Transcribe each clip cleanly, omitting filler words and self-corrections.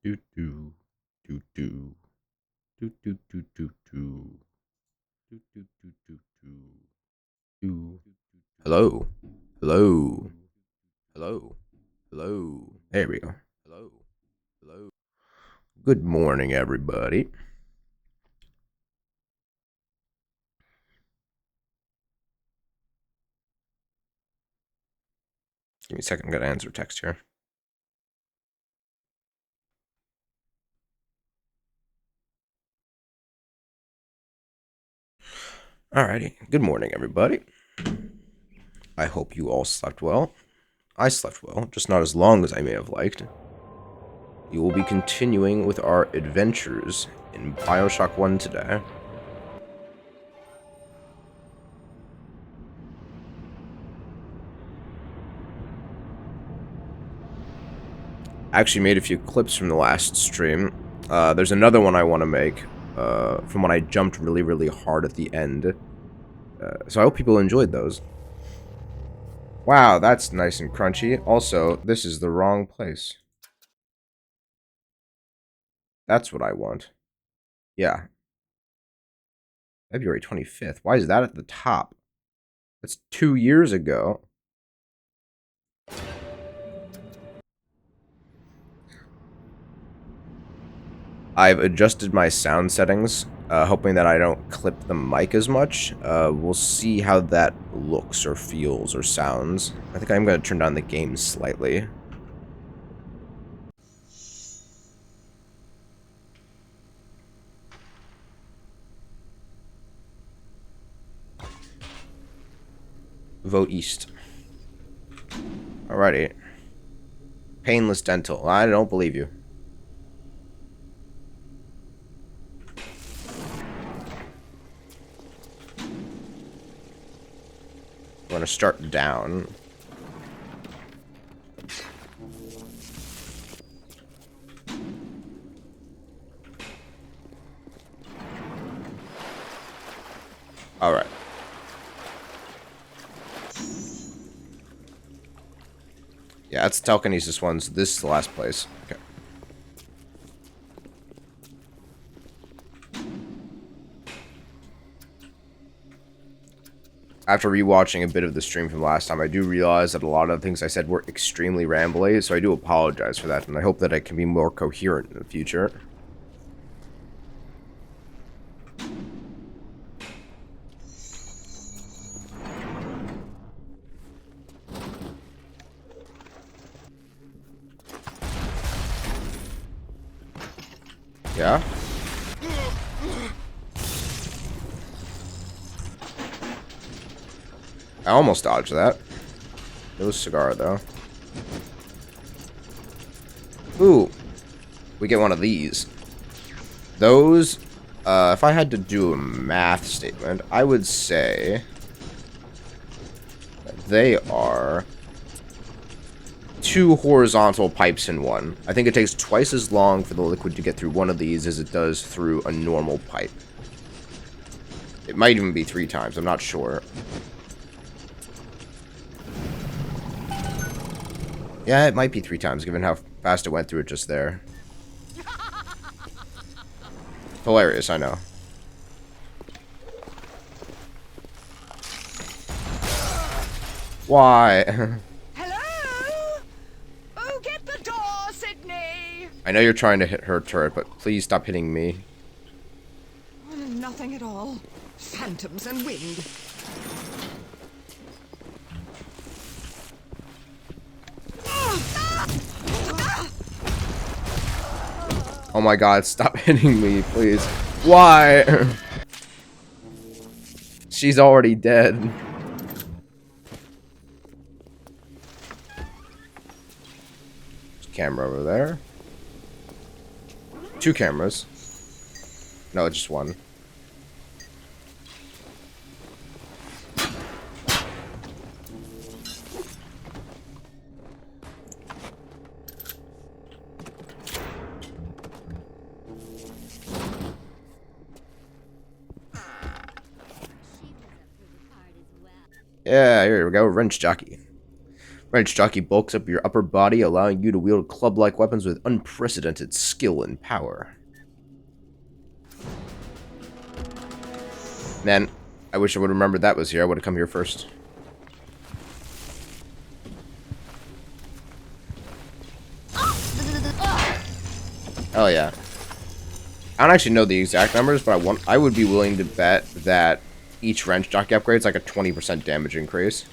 Do do do do do do do do do do do do do do. Hello, hello, hello, hello. There we go. Hello, hello. Good morning, everybody. Give me a second. I'm gonna answer text here. Alrighty. Good morning, everybody. I hope you all slept well. I slept well, just not as long as I may have liked. We will be continuing with our adventures in Bioshock 1 today. I actually made a few clips from the last stream. There's another one I want to make from when I jumped really, really hard at the end. So I hope people enjoyed those. Wow, that's nice and crunchy. Also, this is the wrong place. That's what I want. Yeah. February 25th. Why is that at the top? That's 2 years ago. I've adjusted my sound settings, hoping that I don't clip the mic as much. We'll see how that looks or feels or sounds. I think I'm going to turn down the gain slightly. Vote East. Alrighty. Painless dental. I don't believe you. I'm going to start down. Alright. Yeah, that's telekinesis ones. This is the last place. Okay. After rewatching a bit of the stream from last time, I do realize that a lot of the things I said were extremely rambly, so I do apologize for that, and I hope that I can be more coherent in the future. Yeah? I almost dodged that. It was cigar, though. Ooh. We get one of these. Those, if I had to do a math statement, I would say that they are 2 horizontal pipes in one. I think it takes twice as long for the liquid to get through one of these as it does through a normal pipe. It might even be 3 times, I'm not sure. Yeah, it might be 3 times, given how fast it went through it just there. Hilarious, I know. Why? Hello? Oh, get the door, Sydney! I know you're trying to hit her turret, but please stop hitting me. Nothing at all. Phantoms and wind. Oh my god, stop hitting me, please. Why? She's already dead. There's a camera over there. 2 cameras. No, just 1. Yeah, here we go. Wrench jockey. Wrench jockey bulks up your upper body, allowing you to wield club-like weapons with unprecedented skill and power. Man, I wish I would have remembered that was here. I would have come here first. Oh yeah. I don't actually know the exact numbers, but I would be willing to bet that each wrench jockey upgrade is like a 20% damage increase.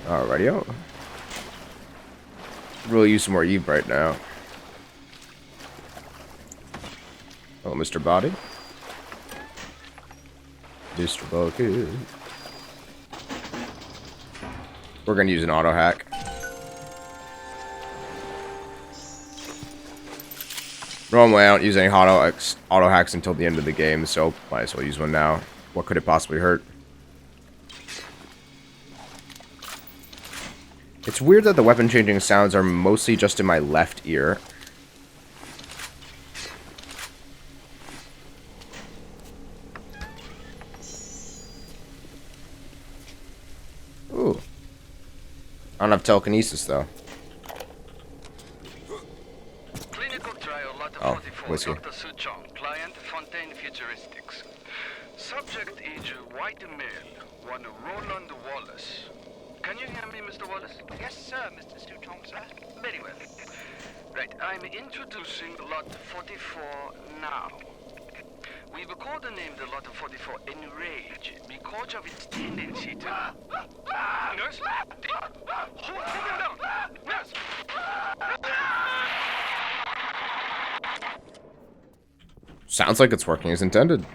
Alrighty, really use some more Eve right now. Oh, Mr. Body. Mr. Bucket. We're gonna use an auto hack. Normally, I don't use any auto hacks until the end of the game, so might as well use one now. What could it possibly hurt? It's weird that the weapon changing sounds are mostly just in my left ear. Ooh. I don't have telekinesis, though. Clinical trial lot Oh, 44, whiskey. Dr. Suchong, client Fontaine Futuristics. Subject age white male, one Roland Wallace. Can you hear me, Mr. Wallace? Yes, sir, Mr. Suchong, sir. Very well. Right, I'm introducing lot 44 now. We've codenamed the lot 44 Enrage because of its tendency to... Nurse? Hold him down! Nurse! Sounds like it's working as intended.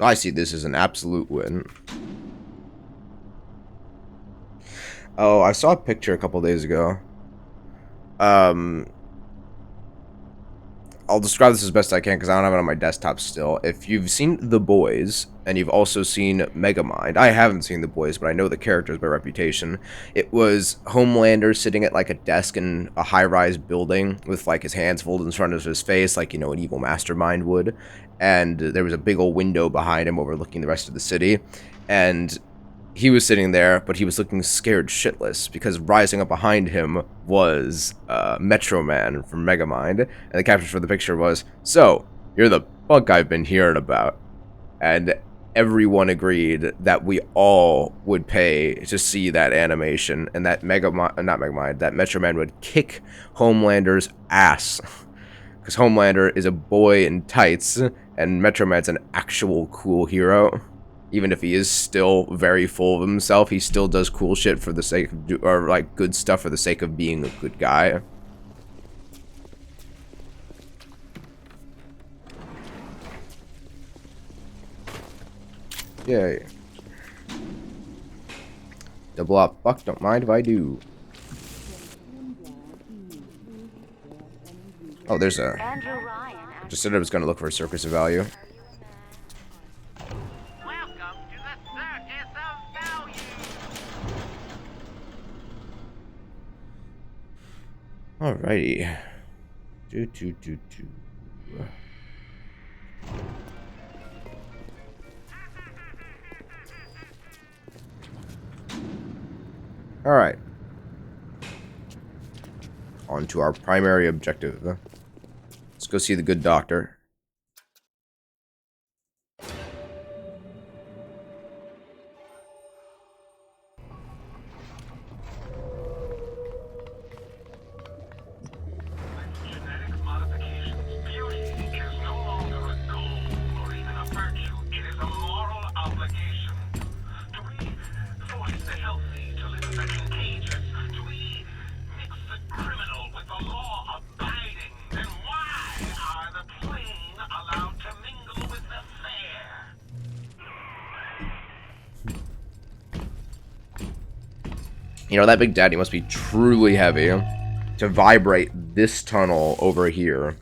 I see this as an absolute win. Oh, I saw a picture a couple days ago. I'll describe this as best I can because I don't have it on my desktop still. If you've seen The Boys, and you've also seen Megamind, I haven't seen The Boys, but I know the characters by reputation. It was Homelander sitting at like a desk in a high-rise building with like his hands folded in front of his face, like, you know, an evil mastermind would. And there was a big old window behind him overlooking the rest of the city. And he was sitting there, but he was looking scared shitless because rising up behind him was Metro Man from Megamind, and the caption for the picture was, "So, you're the bug I've been hearing about." And everyone agreed that we all would pay to see that animation, and that that Metro Man would kick Homelander's ass. Because Homelander is a boy in tights, and Metro Man's an actual cool hero. Even if he is still very full of himself, he still does cool shit for the sake of, or like good stuff for the sake of being a good guy. Yay. Double up. Fuck, don't mind if I do. Oh, there's a... Just said I was gonna look for a Circus of Value. Alrighty. Do. Alright. On to our primary objective. Let's go see the good doctor. You know, that Big Daddy must be truly heavy to vibrate this tunnel over here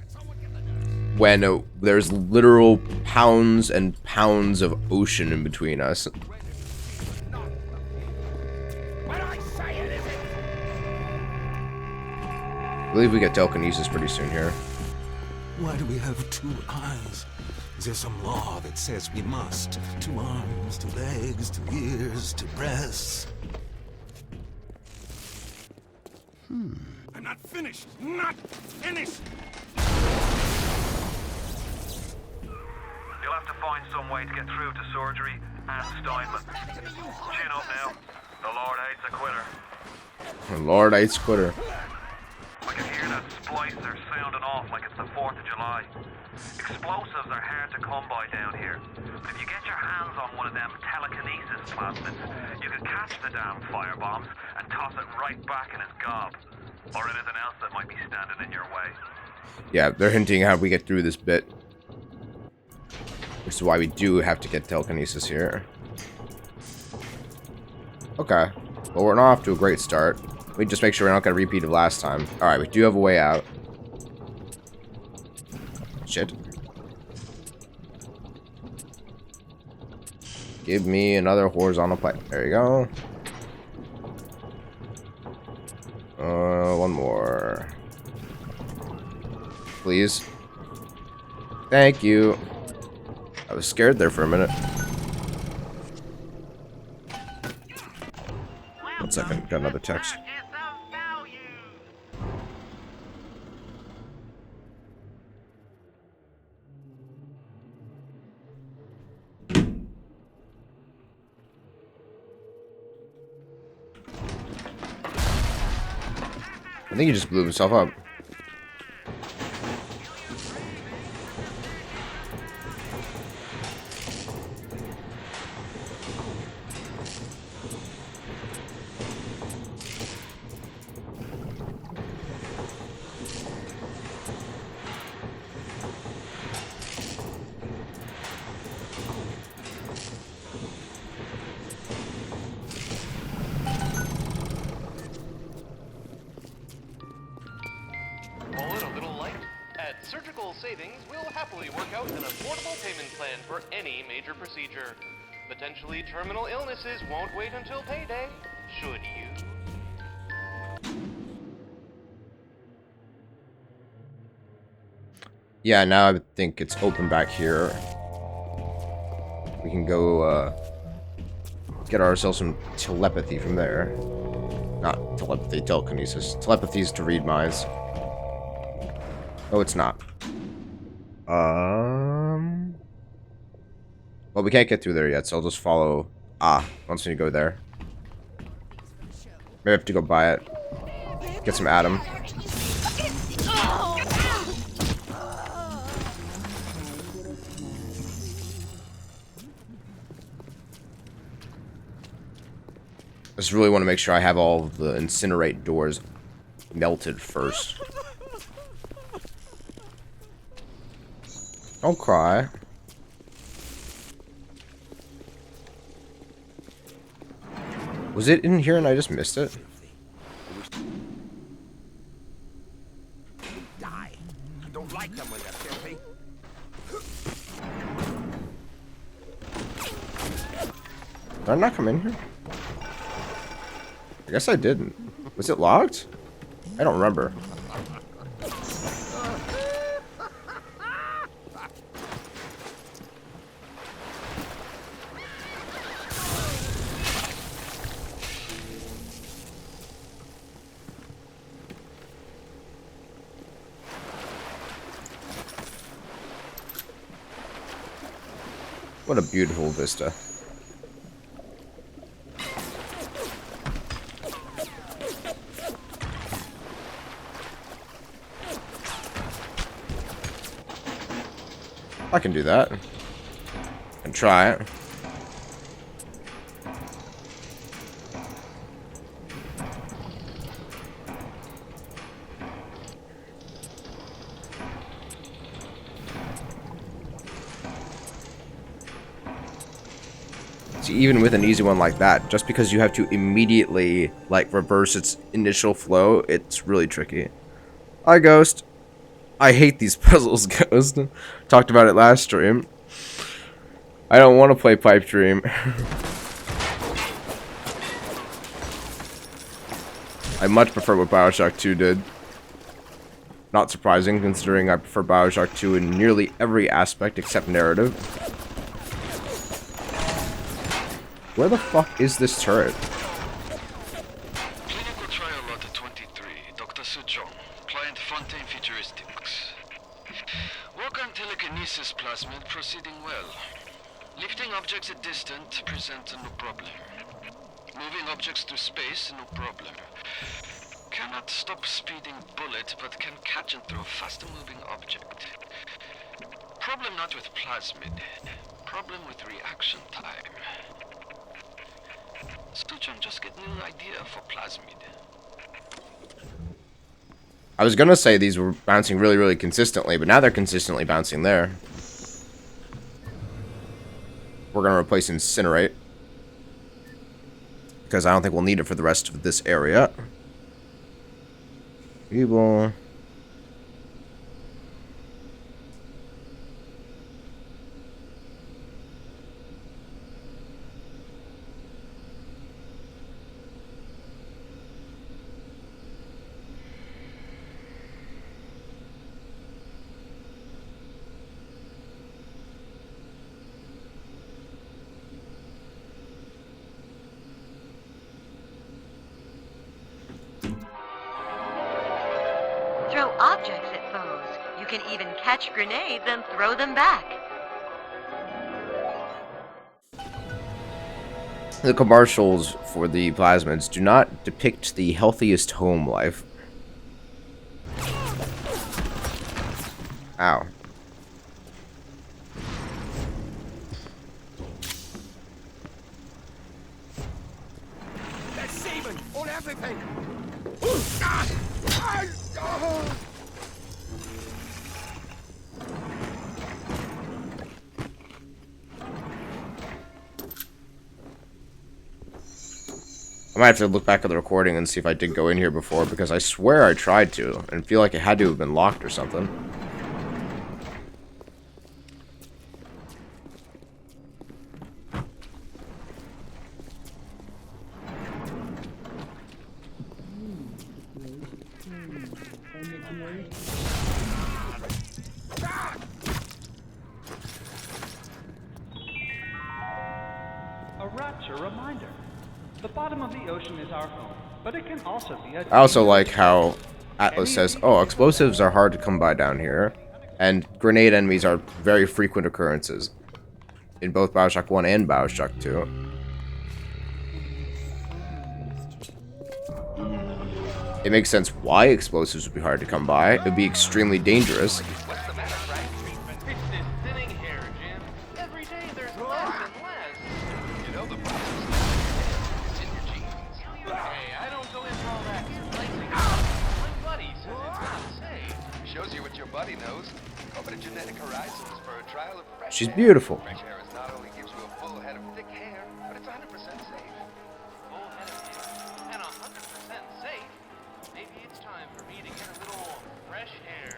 when there's literal pounds and pounds of ocean in between us. I believe we get telekinesis pretty soon here. Why do we have two eyes? Is there some law that says we must? Two arms, two legs, two ears, two breasts. I'm not finished! Not finished! You'll have to find some way to get through to surgery and Steinman. Chin up now. The Lord hates a quitter. The Lord hates quitter. I can hear that splicer sounding off like it's the 4th of July. Explosives are hard to come by down here. But if you get your hands on one of them telekinesis plasmids, you can catch the damn firebombs and toss it right back in his gob. Or anything else that might be standing in your way. Yeah, they're hinting how we get through this bit. Which is why we do have to get telekinesis here. Okay. Well, we're not off to a great start. We just make sure we're not going to repeat it last time. Alright, we do have a way out. Shit. Give me another horizontal pipe. There you go. One more. Please. Thank you. I was scared there for a minute. 1 second, got another text. I think he just blew himself up. Surgical savings will happily work out an affordable payment plan for any major procedure. Potentially terminal illnesses won't wait until payday, should you? Yeah, now I think it's open back here. We can go get ourselves some telepathy from there. Not telepathy, telekinesis. Telepathy is to read minds. Oh, it's not. Well, we can't get through there yet, so I'll just follow. Once we go there. Maybe I have to go buy it. Get some Atom. I just really want to make sure I have all of the incinerate doors melted first. Don't cry. Was it in here and I just missed it? Die. I don't like them when they're filthy. Did I not come in here? I guess I didn't. Was it locked? I don't remember. What a beautiful vista. I can do that. I can try it. even with an easy one like that, just because you have to immediately, like, reverse its initial flow, it's really tricky. Hi, Ghost. I hate these puzzles, Ghost. Talked about it last stream. I don't want to play Pipe Dream. I much prefer what Bioshock 2 did. Not surprising, considering I prefer Bioshock 2 in nearly every aspect except narrative. Where the fuck is this turret? Clinical trial lot 23, Dr. Suchong, client Fontaine Futuristics. Work on telekinesis plasmid proceeding well. Lifting objects at distance presents no problem. Moving objects through space, no problem. Cannot stop speeding bullet, but can catch and throw faster moving object. Problem not with plasmid. Problem with reaction time. Suchong just get new idea for plasmid. I was gonna say these were bouncing really, really consistently, but now they're consistently bouncing there. We're gonna replace Incinerate, because I don't think we'll need it for the rest of this area. Evil. Throw objects at foes. You can even catch grenades and throw them back. The commercials for the plasmids do not depict the healthiest home life. Ow. They're saving on everything. I might have to look back at the recording and see if I did go in here before, because I swear I tried to, and feel like it had to have been locked or something. A Rapture reminder. The bottom of the ocean is our home, but it can also be a... I also like how Atlas says, oh, explosives are hard to come by down here, and grenade enemies are very frequent occurrences in both Bioshock 1 and Bioshock 2. It makes sense why explosives would be hard to come by. It would be extremely dangerous. What's the matter, Frank? It's this thinning hair, Jim. Every day there's less and less. You know the problem. It's in your genes. Hey, I don't go into all that. My buddy says it's not safe. Shows you what your buddy knows. Open a genetic horizons for a trial of fresh She's hair. beautiful. Fresh hair is not only gives you a full head of thick hair, but it's 100% safe. Full head of hair and 100% safe. Maybe it's time for me to get a little fresh hair.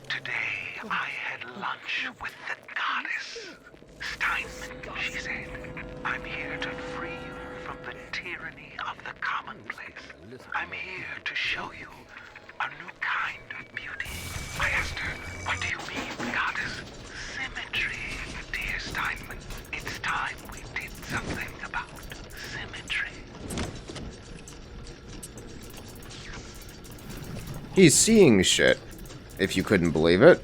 Today I had lunch with the goddess. Steinman, she said. I'm here to free you from the tyranny of the commonplace. I'm here to show you a new kind of beauty. I asked her, what do you mean, goddess? Symmetry, dear Steinman. It's time we did something about symmetry. He's seeing shit, if you couldn't believe it.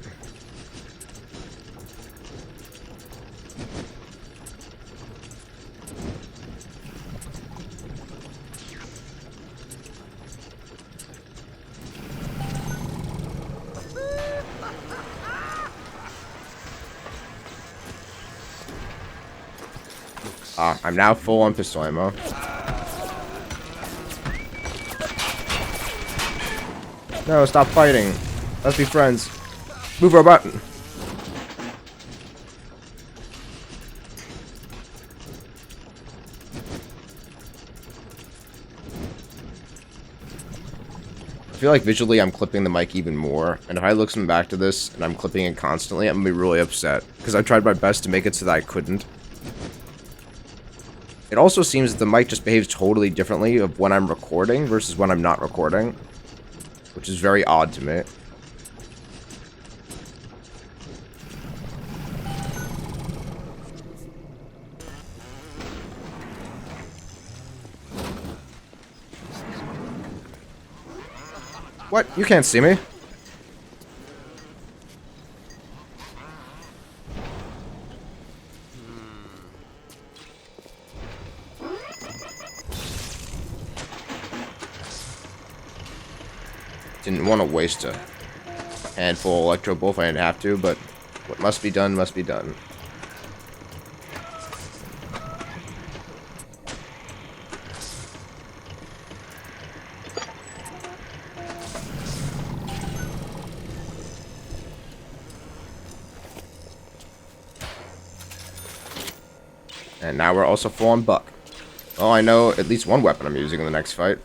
I'm now full on pistol ammo. No, stop fighting. Let's be friends. Move our button. I feel like visually I'm clipping the mic even more, and if I listen back to this and I'm clipping it constantly, I'm gonna be really upset, because I tried my best to make it so that I couldn't. It also seems that the mic just behaves totally differently of when I'm recording versus when I'm not recording, which is very odd to me. What? You can't see me? Didn't want to waste a handful of electro bolt if I didn't have to, but what must be done must be done. And now we're also full on buck. Oh, I know at least one weapon I'm using in the next fight.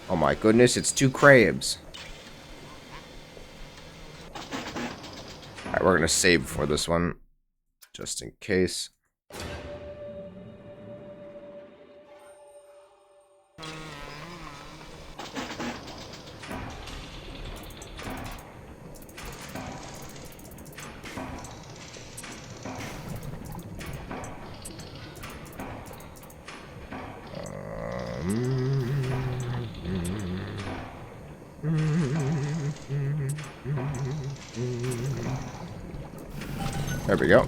Oh my goodness, it's 2 crabs. Alright, we're gonna save before this one, just in case. There we go.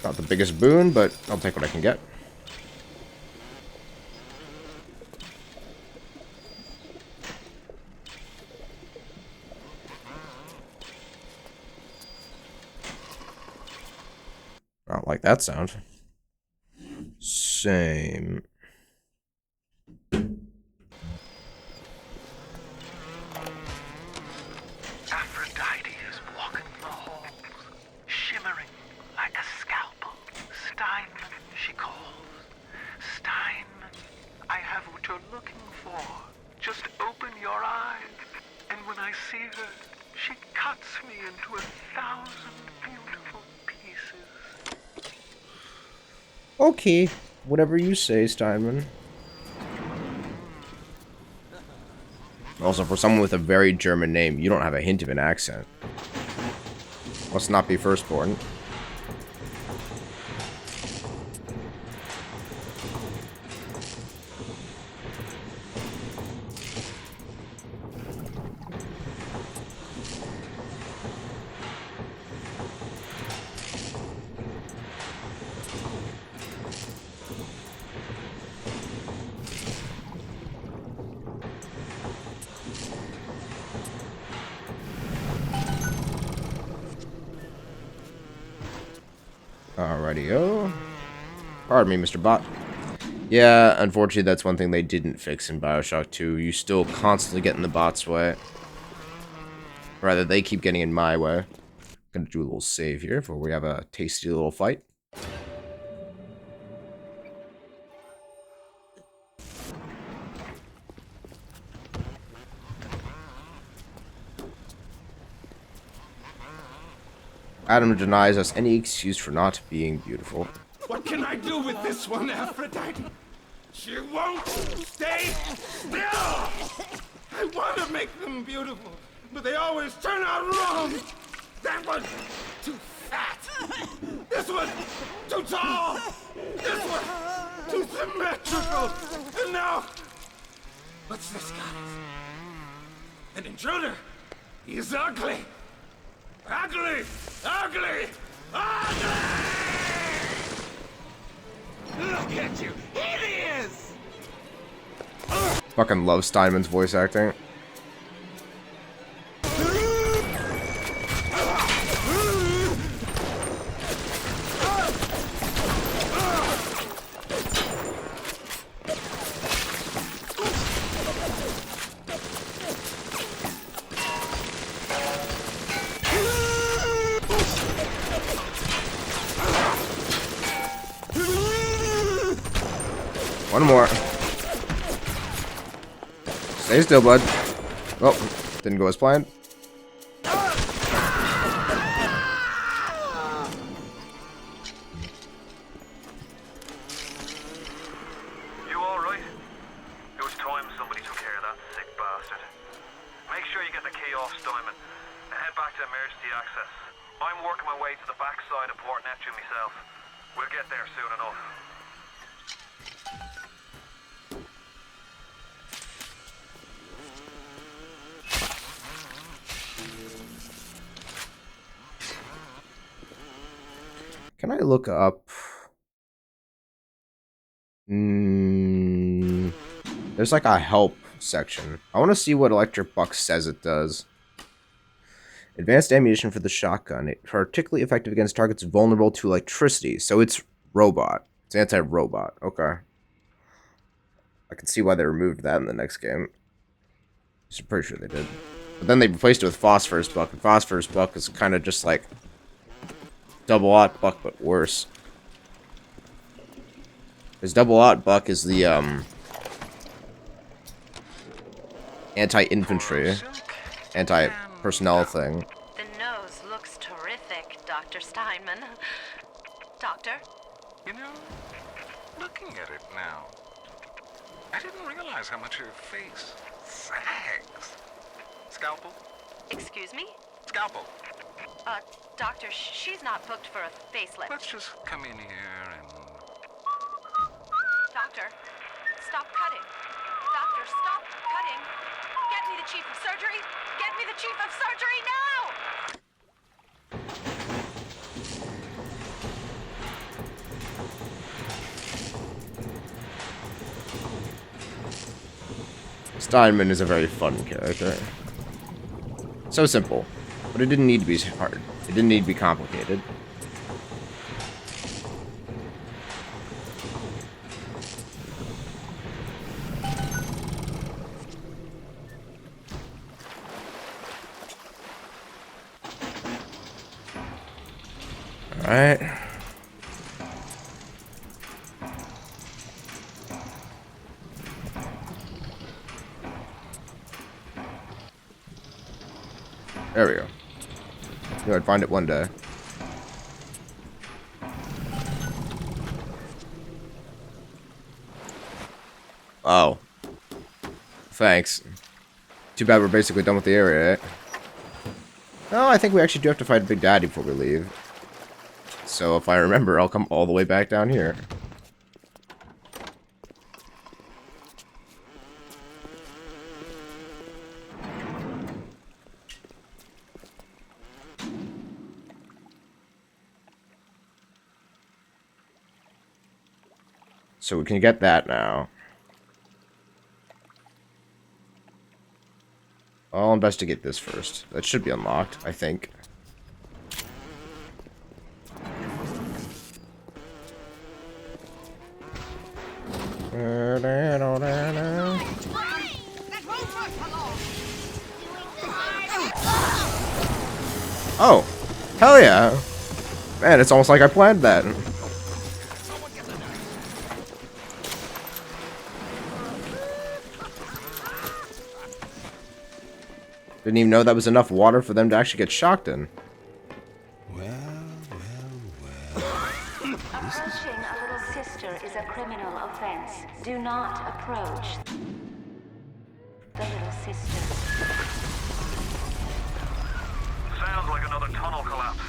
Not the biggest boon, but I'll take what I can get. I don't like that sound. Same. Aphrodite is walking the halls, shimmering like a scalpel. Steinman, she calls. Steinman, I have what you're looking for. Just open your eyes, and when I see her, she cuts me into 1,000 beautiful pieces. Okay, whatever you say, Steinman. Also, for someone with a very German name, you don't have a hint of an accent. Must not be firstborn. Alrighty-o. Pardon me, Mr. Bot. Yeah, unfortunately, that's one thing they didn't fix in Bioshock 2. You still constantly get in the bot's way. Rather, they keep getting in my way. Gonna do a little save here before we have a tasty little fight. Adam denies us any excuse for not being beautiful. What can I do with this one, Aphrodite? She won't stay still! I want to make them beautiful, but they always turn out wrong! That one, too fat! This one, too tall! This one, too symmetrical! And now, what's this guy? An intruder! He's ugly! Ugly! Ugly! Ugly! Look at you! Hideous! Fucking love Steinman's voice acting. One more. Stay still, bud. Oh, didn't go as planned. You alright? It was time somebody took care of that sick bastard. Make sure you get the key off Steinman and head back to emergency access. I'm working my way to the backside of Port Neptune myself. We'll get there soon enough. Can I look up? There's like a help section. I want to see what Electric Buck says it does. Advanced ammunition for the shotgun. It's particularly effective against targets vulnerable to electricity. So it's robot. It's anti-robot. Okay. I can see why they removed that in the next game. I'm pretty sure they did. But then they replaced it with Phosphorus Buck. And Phosphorus Buck is kind of just like Double Aught Buck, but worse. Because Double Aught Buck is the anti-infantry, anti-personnel thing. The nose looks terrific, Dr. Steinman. Doctor? You know, looking at it now, I didn't realize how much her face sags. Scalpel? Excuse me? Scalpel. Doctor, she's not booked for a facelift. Let's just come in here and... Doctor, stop cutting. Doctor, stop cutting. Get me the chief of surgery. Get me the chief of surgery now! Steinman is a very fun character. So simple, but it didn't need to be hard. It didn't need to be complicated. Alright. There we go. Knew I'd find it one day. Oh. Thanks. Too bad we're basically done with the area, eh? Oh, I think we actually do have to fight Big Daddy before we leave. So if I remember, I'll come all the way back down here. So we can get that now. I'll investigate this first. That should be unlocked, I think. Oh, hell yeah. Man, it's almost like I planned that. Didn't even know that was enough water for them to actually get shocked in. Approaching a little sister is a criminal offense. Do not approach the little sister. Sounds like another tunnel collapse.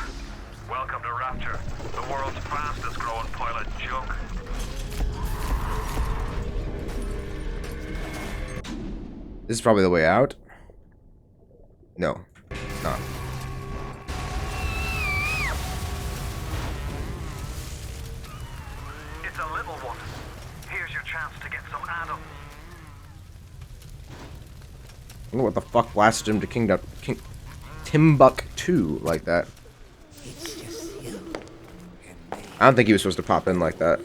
Welcome to Rapture, the world's fastest growing pile of junk. This is probably the way out. No, it's not. It's a little one. Here's your chance to get some Adam. I wonder what the fuck blasted him to Timbuktu like that. I don't think he was supposed to pop in like that.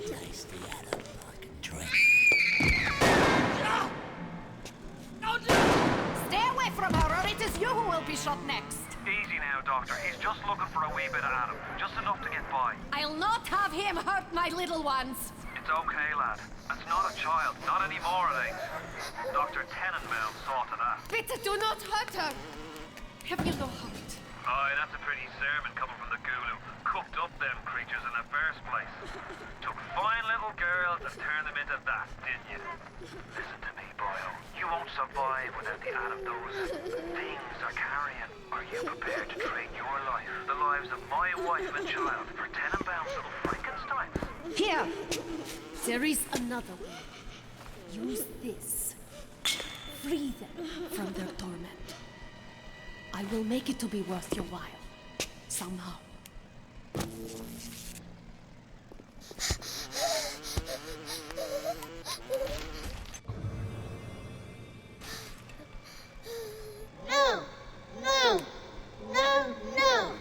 Stay away from her, or it is you who will be shot next. Easy now, Doctor. He's just looking for a wee bit of Adam. Just enough to get by. I'll not have him hurt my little ones. It's okay, lad. That's not a child. Not anymore, it ain't. Dr. Tenenbaum saw to that. Bitte do not hurt her. Have you no heart? Aye, that's a pretty sermon coming from the ghoul who cooked up them creatures in the first place. Took fine little girls and turned them into that, didn't you? Listen to me, boyo. You won't survive without the aid of those things are carrying. Are you prepared to trade your life, the lives of my wife and child, for Tenenbaum's little Frankensteins? Here. There is another way. Use this. Free them from their torment. I will make it to be worth your while. Somehow. No! No! No! No!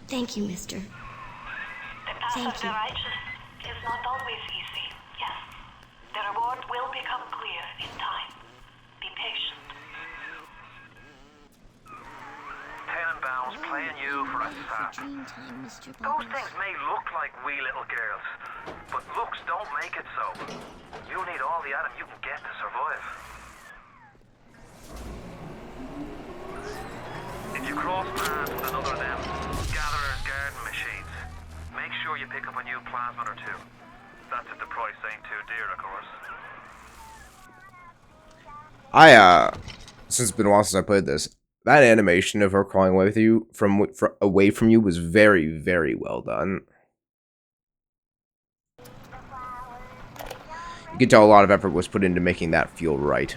Thank you, mister. The path Thank of the you. righteous is not always easy, yes. The reward will become clear in time. Be patient. Tenenbaum's playing you for a sap. Dream time, Mr. Those Bubbles. things may look like wee little girls, but looks don't make it so. You need all the Adam you can get to survive. If you cross paths with another of them gatherer's garden machines, make sure you pick up a new plasmid or two. That's if the price ain't too dear, of course. Since it's been a while since I played this, that animation of her crawling away with you away from you was very, very well done. You can tell a lot of effort was put into making that feel right.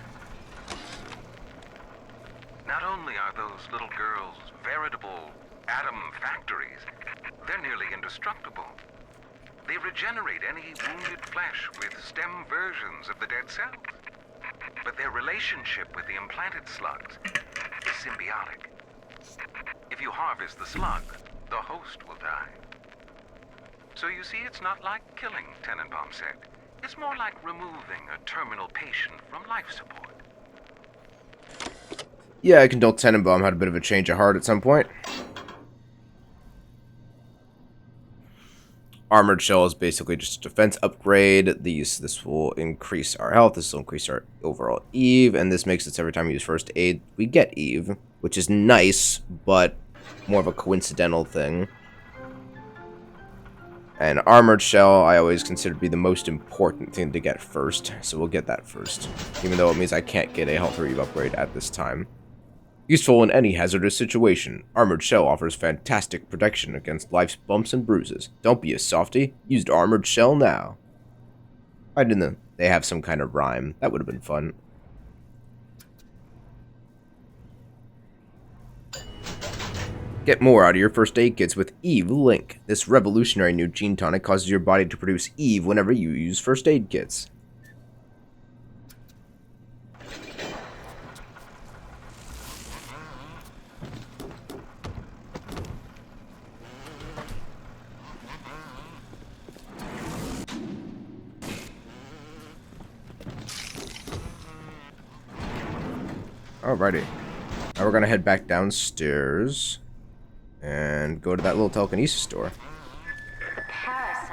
Not only are those little girls veritable atom factories, they're nearly indestructible. They regenerate any wounded flesh with stem versions of the dead cells. But their relationship with the implanted slugs is symbiotic. If you harvest the slug, the host will die. So you see, it's not like killing, Tenenbaum said. It's more like removing a terminal patient from life support. Yeah, I can tell Tenenbaum had a bit of a change of heart at some point. Armored Shell is basically just a defense upgrade. This will increase our health, this will increase our overall Eve, and this makes it so every time we use first aid, we get Eve, which is nice, but more of a coincidental thing. And Armored Shell, I always consider to be the most important thing to get first, so we'll get that first, even though it means I can't get a health or Eve upgrade at this time. Useful in any hazardous situation, Armored Shell offers fantastic protection against life's bumps and bruises. Don't be a softy, use Armored Shell now. Why didn't they have some kind of rhyme? That would have been fun. Get more out of your first aid kits with Eve Link. This revolutionary new gene tonic causes your body to produce Eve whenever you use first aid kits. Alrighty. Now we're gonna head back downstairs and go to that little telekinesis store. Parasite.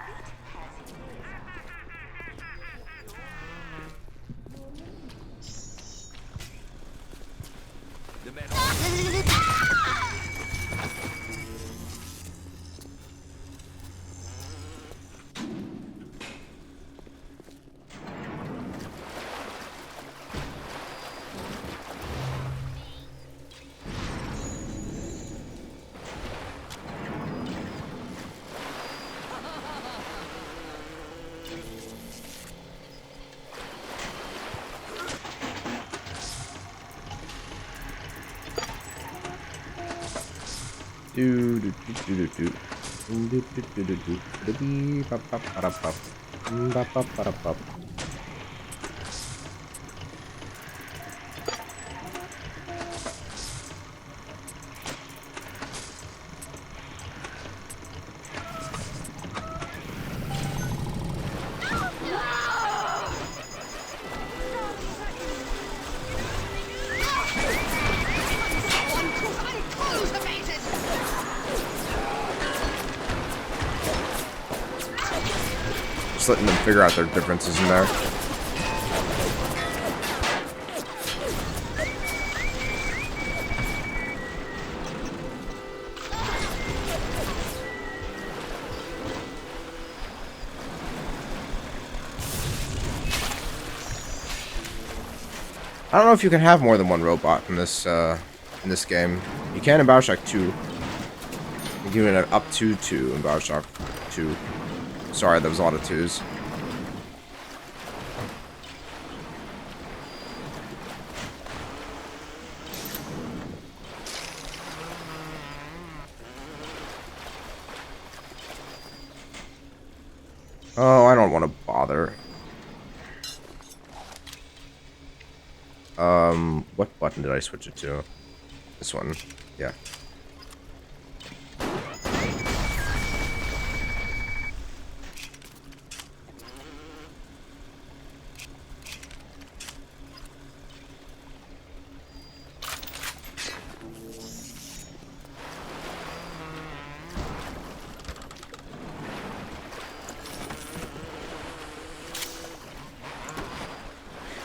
Just letting them figure out their differences in there. I don't know if you can have more than one robot in this game. You can in Bioshock 2. You can even have up to 2 in Bioshock 2. Sorry, there was a lot of 2s. Oh, I don't want to bother. What button did I switch it to? This one. Yeah.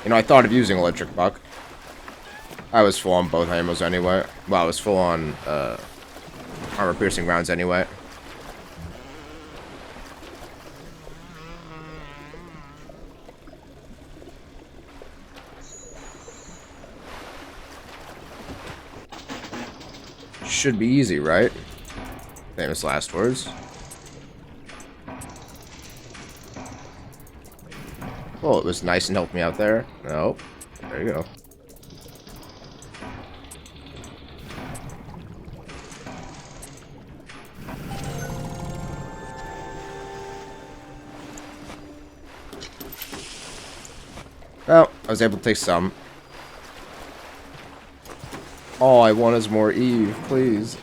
You know, I thought of using electric buck. I was full on both ammos anyway. Well, I was full on armor piercing rounds anyway. Should be easy, right? Famous last words. Well, it was nice and helped me out there. Nope. There you go. Well, I was able to take some. All I want is more Eve, please.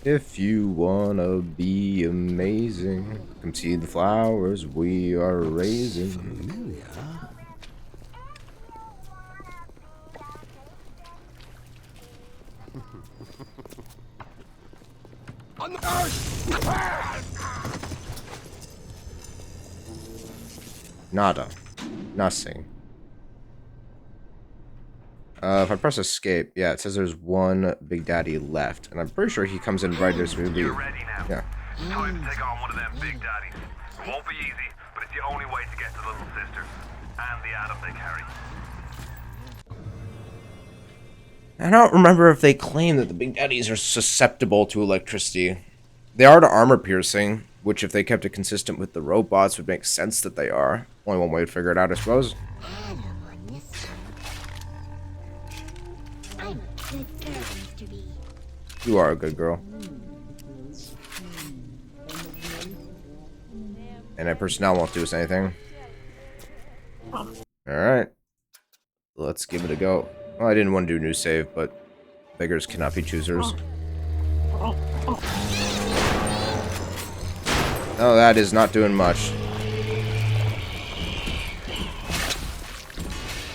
If you wanna be amazing, come see the flowers we are raising. Nada. Nothing. If I press escape, yeah, it says there's one Big Daddy left, and I'm pretty sure he comes in right as we leave. You're ready now. Yeah. Time to take on one of them Big Daddies. It won't be easy, but it's the only way to get to the little sisters and the Adam they carry. I don't remember if they claim that the Big Daddies are susceptible to electricity. They are to armor piercing, which if they kept it consistent with the robots would make sense that they are. Only one way to figure it out, I suppose. I'm a good girl, Mr. B. You are a good girl. And that personnel won't do us anything. Alright. Let's give it a go. Well, I didn't want to do new save, but beggars cannot be choosers. Oh, that is not doing much.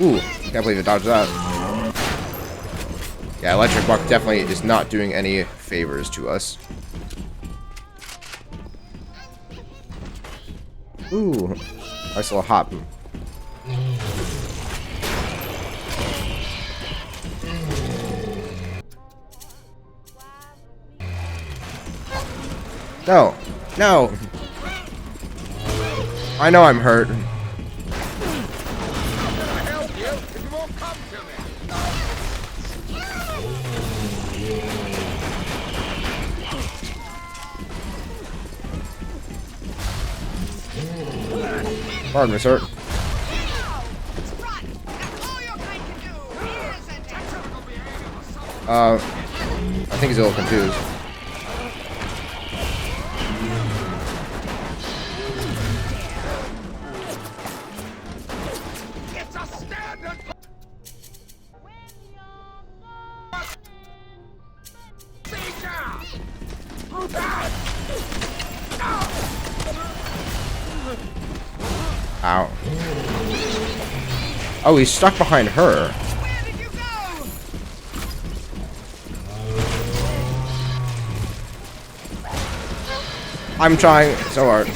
Ooh, can't believe it dodged that. Yeah, electric buck definitely is not doing any favors to us. Ooh, nice little hop. No, no. I know I'm hurt. Pardon me, sir. I think he's a little confused. Ow. Oh, he's stuck behind her. I'm trying so hard.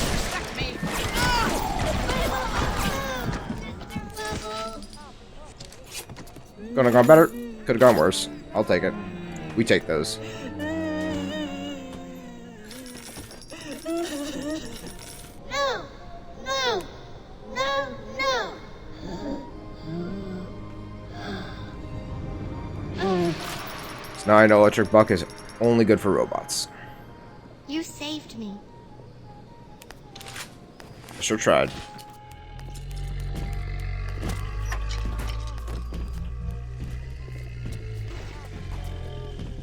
Could have gone better. Could have gone worse. I'll take it. We take those. No! No! No! No! So now I know electric buck is only good for robots. You saved me. I sure tried.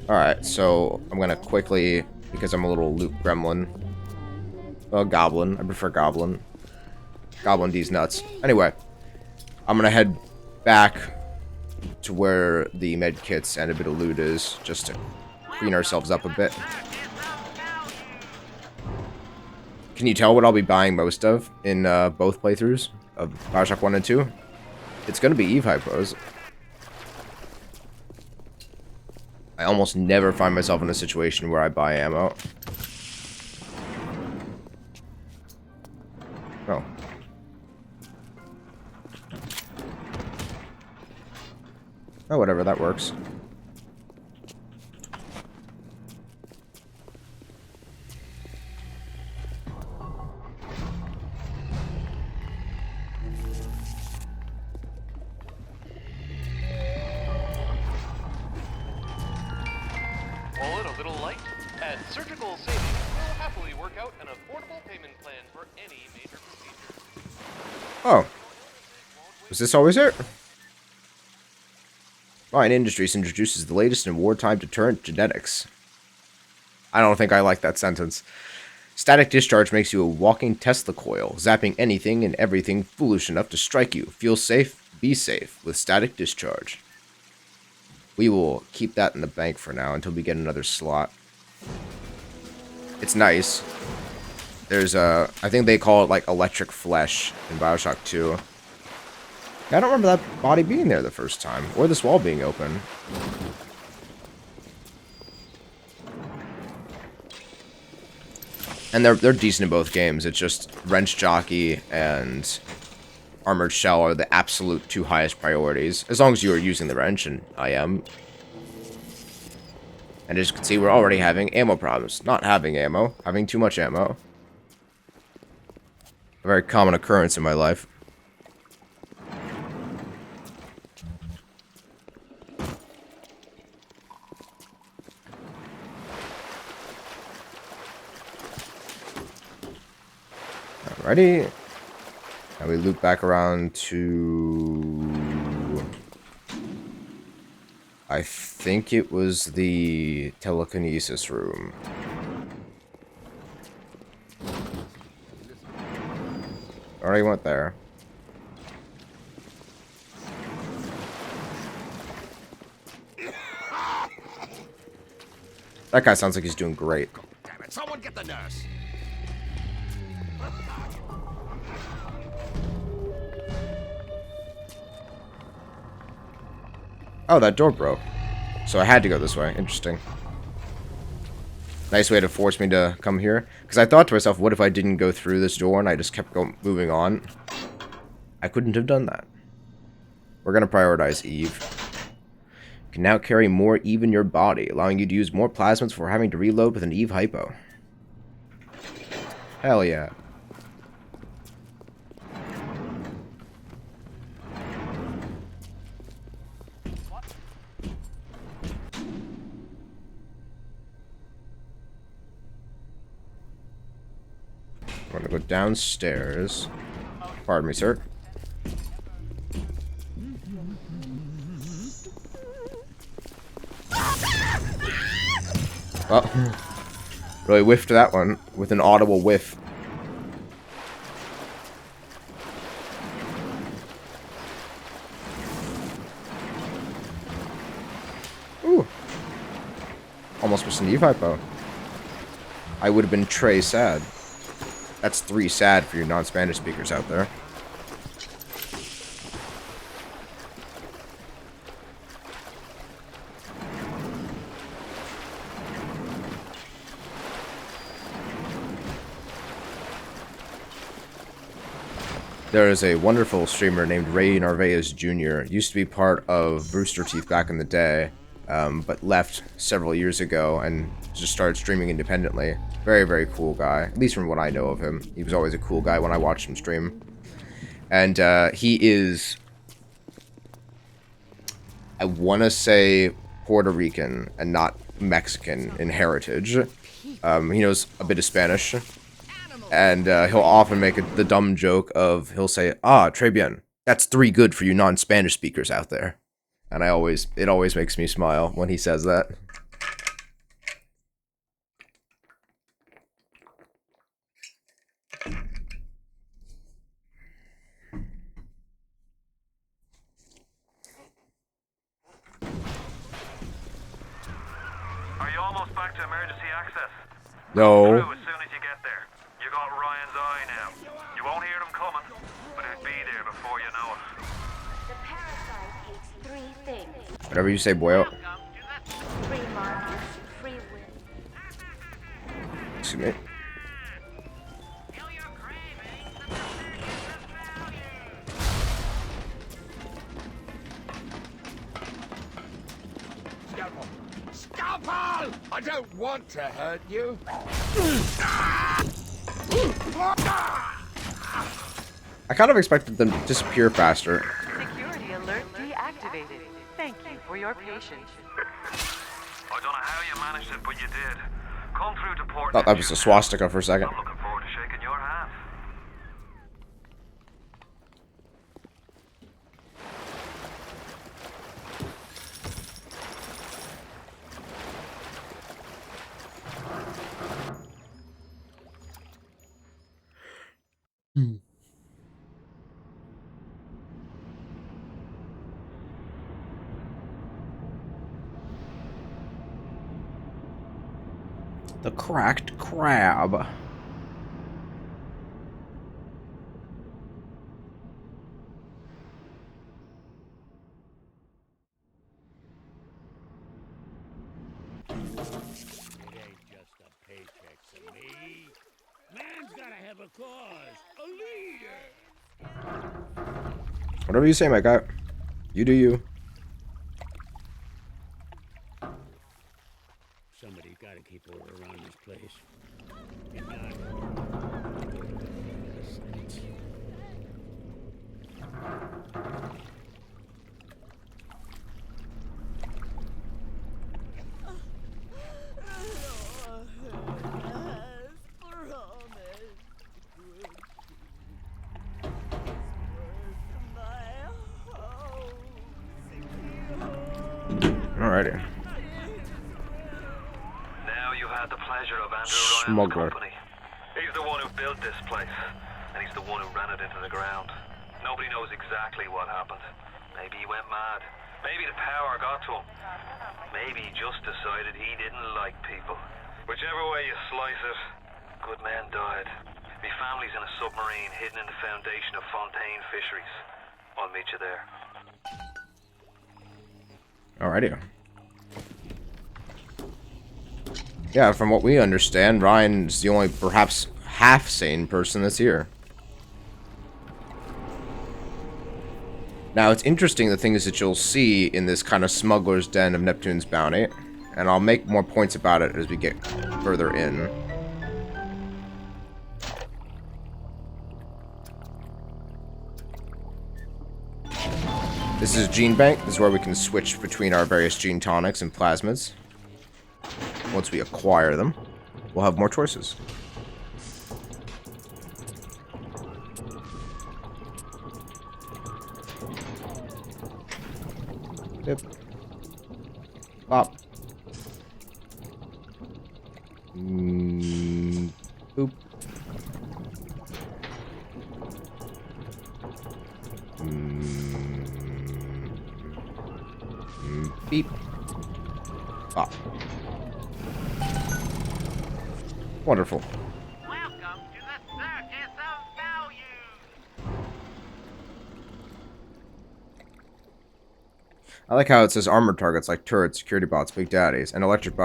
Alright, so I'm gonna quickly, because I'm a little loot gremlin. Well, goblin. I prefer goblin. Goblin D's nuts. Anyway, I'm gonna head back to where the med kits and a bit of loot is, just to clean ourselves up a bit. Can you tell what I'll be buying most of in both playthroughs of Bioshock 1 and 2? It's gonna be Eve hypos. I almost never find myself in a situation where I buy ammo. Oh. Oh, whatever, that works. Wallet a little light? At Surgical Savings, we'll happily work out an affordable payment plan for any major procedure. Oh. Was this always it? Lion Industries introduces the latest in wartime deterrent genetics. I don't think I like that sentence. Static discharge makes you a walking Tesla coil, zapping anything and everything foolish enough to strike you. Feel safe, be safe with static discharge. We will keep that in the bank for now until we get another slot. It's nice. There's I think they call it like electric flesh in Bioshock 2. I don't remember that body being there the first time, or this wall being open. And they're decent in both games. It's just Wrench Jockey and Armored Shell are the absolute two highest priorities. As long as you are using the wrench, and I am. And as you can see, we're already having ammo problems. Not having ammo, having too much ammo. A very common occurrence in my life. Alrighty. Now we loop back around to... I think it was the telekinesis room. Already went there. That guy sounds like he's doing great. Damn it, someone get the nurse. Oh, that door broke. So I had to go this way. Interesting. Nice way to force me to come here. Because I thought to myself, what if I didn't go through this door and I just kept moving on? I couldn't have done that. We're going to prioritize Eve. You can now carry more Eve in your body, allowing you to use more plasmids before having to reload with an Eve hypo. Hell yeah. I'm gonna go downstairs. Pardon me, sir. Well, really whiffed that one with an audible whiff. Ooh. Almost missed an Eve hypo. I would have been Trey sad. That's 3 sad for your non-Spanish speakers out there. There is a wonderful streamer named Ray Narvaez Jr. Used to be part of Rooster Teeth back in the day, but left several years ago and just started streaming independently. Very, very cool guy, at least from what I know of him. He was always a cool guy when I watched him stream. And he is, I want to say, Puerto Rican and not Mexican in heritage. He knows a bit of Spanish. And he'll often make the dumb joke of, he'll say, "Ah, très bien. That's 3 good for you non-Spanish speakers out there." And it always makes me smile when he says that. Are you almost back to emergency access? No. Through as soon as you get there. You got Ryan's eye now. You won't hear them coming, but it'll be there before you know it. The parasite eats 3 things. Whatever you say, boyo. Free markets, free will. Excuse me. Scalpel! I don't want to hurt you. I kind of expected them to disappear faster. Security alert deactivated. Thank you for your patience. I don't know how you managed it, but you did. Come through to port. Thought that was a swastika for a second. I'm looking forward to shaking your hand. The cracked crab. It ain't just a paycheck to me. Man's gotta have a cause, a leader. Whatever you say, my guy. You do you. Somebody's gotta keep order around this place. If not, Alrighty. Now you've had the pleasure of Andrew Ryan's Smuggler. company. He's the one who built this place, and he's the one who ran it into the ground. Nobody knows exactly what happened. Maybe he went mad. Maybe the power got to him. Maybe he just decided he didn't like people. Whichever way you slice it, good men died. My family's in a submarine hidden in the foundation of Fontaine Fisheries. I'll meet you there. Alrighty. Yeah, from what we understand, Ryan's the only perhaps half-sane person that's here. Now, it's interesting the things that you'll see in this kind of smuggler's den of Neptune's Bounty, and I'll make more points about it as we get further in. This is Gene Bank. This is where we can switch between our various gene tonics and plasmids. Once we acquire them, we'll have more choices. Yep. Pop. Boop. Beep. Pop. Wonderful. Welcome to the Circus of Value. I like how it says armored targets like turrets, security bots, big daddies, and electric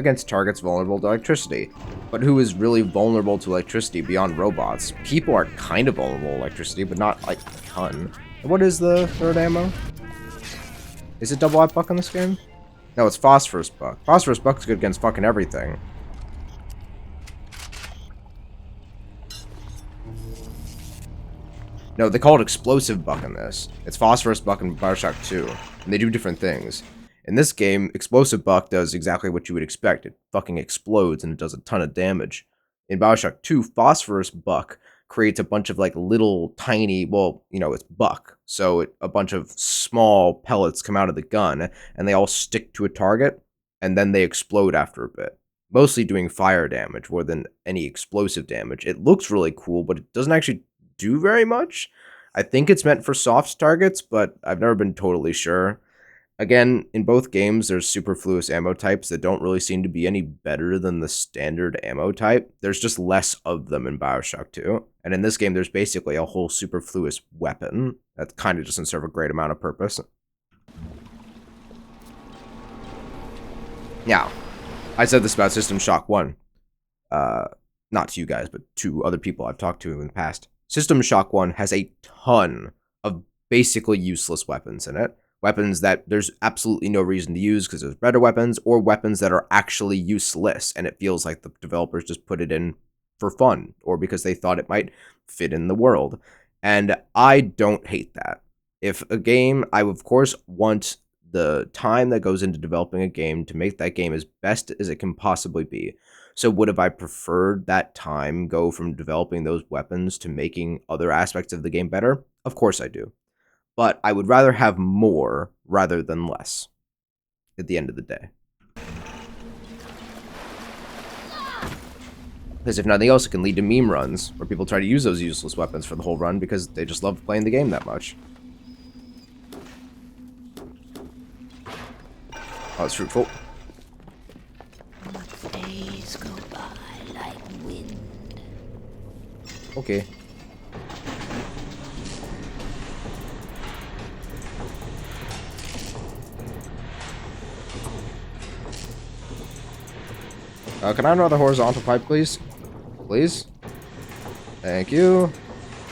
against targets vulnerable to electricity. But who is really vulnerable to electricity beyond robots? People are kind of vulnerable to electricity, but not, like, a ton. What is the third ammo? Is it double eye buck in this game? No, it's phosphorus buck. Phosphorus buck's good against fucking everything. No, they call it explosive buck in this. It's phosphorus buck in Bioshock 2, and they do different things. In this game, explosive buck does exactly what you would expect. It fucking explodes and it does a ton of damage. In Bioshock 2, phosphorus buck creates a bunch of like little tiny, well, you know, it's buck. So a bunch of small pellets come out of the gun and they all stick to a target and then they explode after a bit. Mostly doing fire damage more than any explosive damage. It looks really cool, but it doesn't actually do very much. I think it's meant for soft targets, but I've never been totally sure. Again, in both games, there's superfluous ammo types that don't really seem to be any better than the standard ammo type. There's just less of them in Bioshock 2. And in this game, there's basically a whole superfluous weapon that kind of doesn't serve a great amount of purpose. Now, I said this about System Shock 1. Not to you guys, but to other people I've talked to in the past. System Shock 1 has a ton of basically useless weapons in it. Weapons that there's absolutely no reason to use because there's better weapons, or weapons that are actually useless, and it feels like the developers just put it in for fun, or because they thought it might fit in the world. And I don't hate that. If a game, I of course want the time that goes into developing a game to make that game as best as it can possibly be. So would have I preferred that time go from developing those weapons to making other aspects of the game better? Of course I do. But I would rather have more rather than less at the end of the day. Because if nothing else, it can lead to meme runs where people try to use those useless weapons for the whole run because they just love playing the game that much. Oh, it's fruitful. Days go by like wind. Okay. Can I have another horizontal pipe, please? Please? Thank you.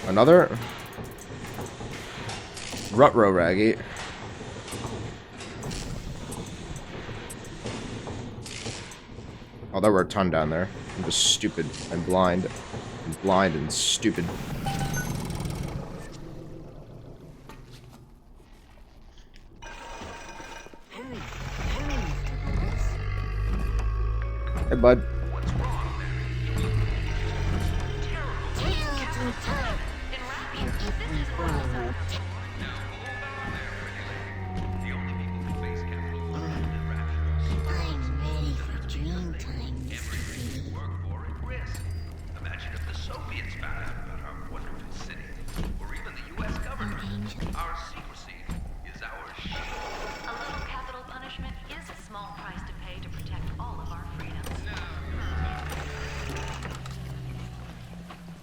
Another? Rutro Raggy. Oh, there were a ton down there. I'm just stupid and blind. And blind and stupid. Hey, bud. Imagine if the Soviets found out about our wonderful city, or even the U.S. government. Our secrecy is our shield. A little capital punishment is a small price to pay to protect all of our freedoms.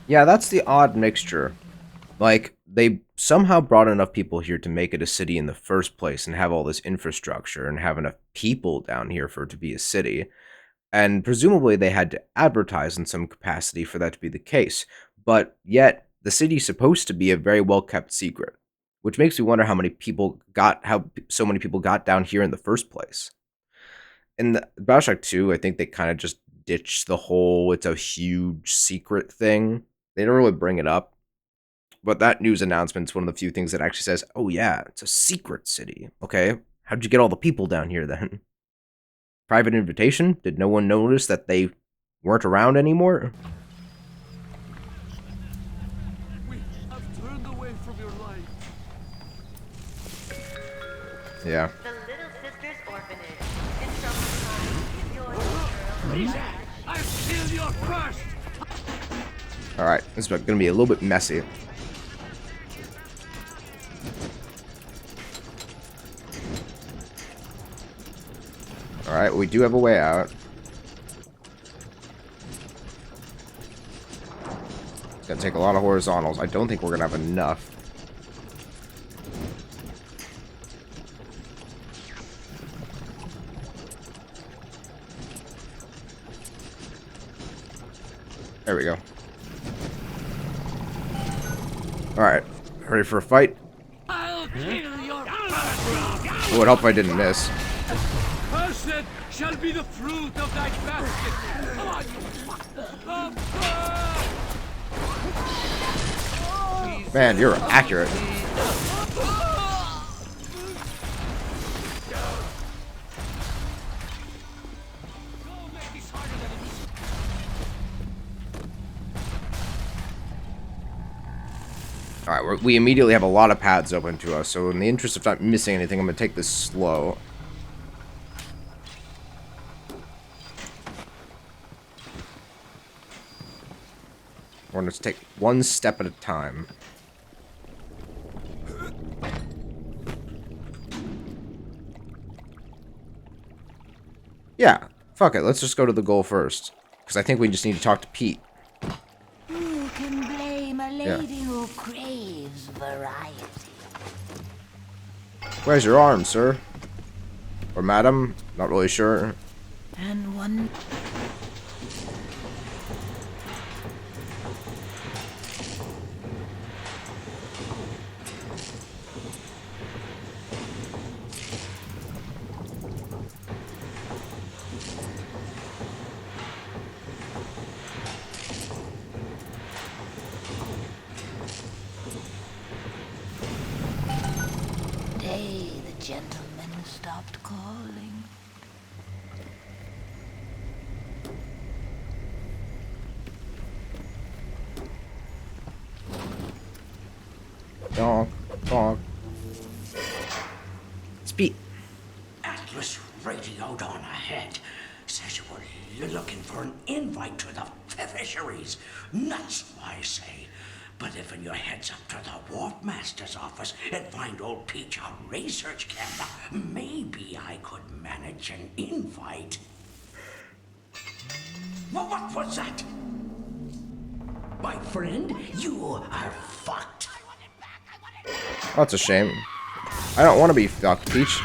Yeah, that's the odd mixture. Like, they somehow brought enough people here to make it a city in the first place and have all this infrastructure and have enough people down here for it to be a city. And presumably they had to advertise in some capacity for that to be the case. But yet, the city's supposed to be a very well-kept secret. Which makes me wonder how so many people got down here in the first place. In the Bioshock 2, I think they kind of just ditched the whole it's a huge secret thing. They don't really bring it up. But that news announcement is one of the few things that actually says, oh yeah, it's a secret city. Okay, how'd you get all the people down here then? Private invitation? Did no one notice that they weren't around anymore? We have turned away from your light. Yeah. The Little Sisters Orphanage. In trouble time, your girl. I've killed your first! Alright, this is going to be a little bit messy. Alright, we do have a way out. It's going to take a lot of horizontals. I don't think we're going to have enough. There we go. Alright. Ready for a fight? I'll kill your It would help if I didn't miss. Cursed shall be the fruit of thy basket. Come on, you Man, you're accurate. Alright, we immediately have a lot of paths open to us, so in the interest of not missing anything, I'm going to take this slow. We're going to take one step at a time. Yeah, fuck it, let's just go to the goal first. Because I think we just need to talk to Pete. Who can blame a lady who craves variety? Where's your arm, sir? Or madam? Not really sure. And one... Day the gentleman stopped calling. Donk, donk. Speed. Atlas radioed on ahead. Says you were looking for an invite to the fisheries. Nuts, I say. But if in your heads up to the Warp Master's office and find old Peach a research camera, maybe I could manage an invite. Well, what was that? My friend, you are fucked. Oh, that's a shame. I don't want to be fucked, Peach.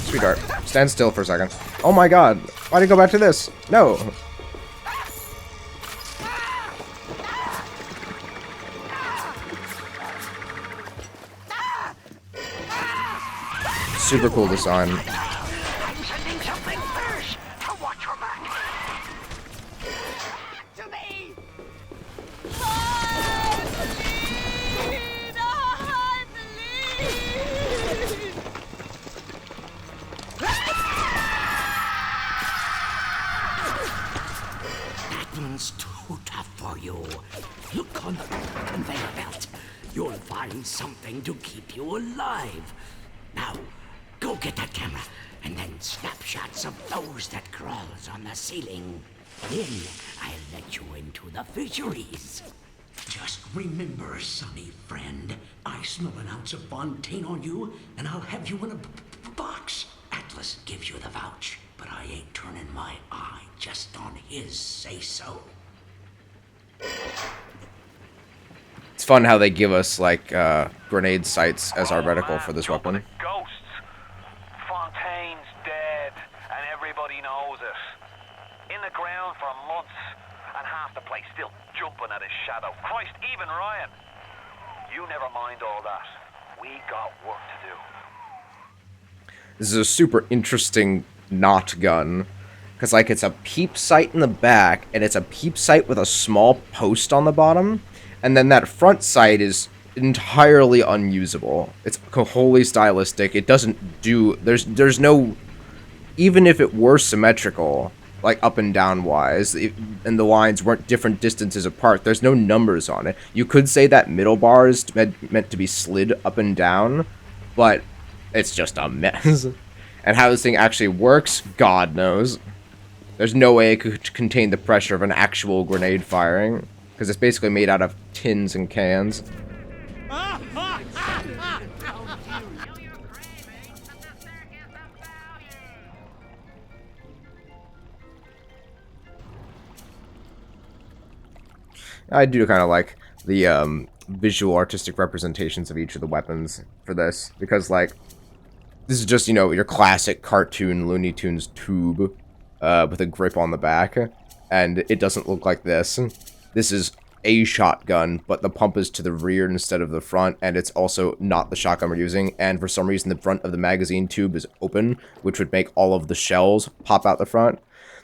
Sweetheart, stand still for a second. Oh my god, why'd I go back to this? No. Super cool design. I'm sending something first. Watch your back. To me. That one's too tough for you. Look on the conveyor belt. You'll find something to keep you alive. Now, go get that camera, and then snapshots of those that crawls on the ceiling. Then I'll let you into the fisheries. Just remember, sonny friend, I smell an ounce of Fontaine on you, and I'll have you in a box. Atlas gives you the vouch, but I ain't turning my eye just on his say-so. It's fun how they give us, like, grenade sights as our reticle for this weapon. Ghosts. Fontaine's dead, and everybody knows it. In the ground for months, and half the place still jumping at his shadow. Christ, even Ryan. You never mind all that. We got work to do. This is a super interesting not gun. Because, like, it's a peep sight in the back, and it's a peep sight with a small post on the bottom. And then that front sight is entirely unusable. It's wholly stylistic. It doesn't do... There's no... Even if it were symmetrical, like up and down wise, and the lines weren't different distances apart, there's no numbers on it. You could say that middle bar is meant to be slid up and down, but it's just a mess. And how this thing actually works, God knows. There's no way it could contain the pressure of an actual grenade firing. Because it's basically made out of tins and cans. I do kind of like the visual artistic representations of each of the weapons for this, because like this is just, you know, your classic cartoon Looney Tunes tube with a grip on the back, and it doesn't look like this. This is a shotgun, but the pump is to the rear instead of the front, and it's also not the shotgun we're using, and for some reason the front of the magazine tube is open, which would make all of the shells pop out the front.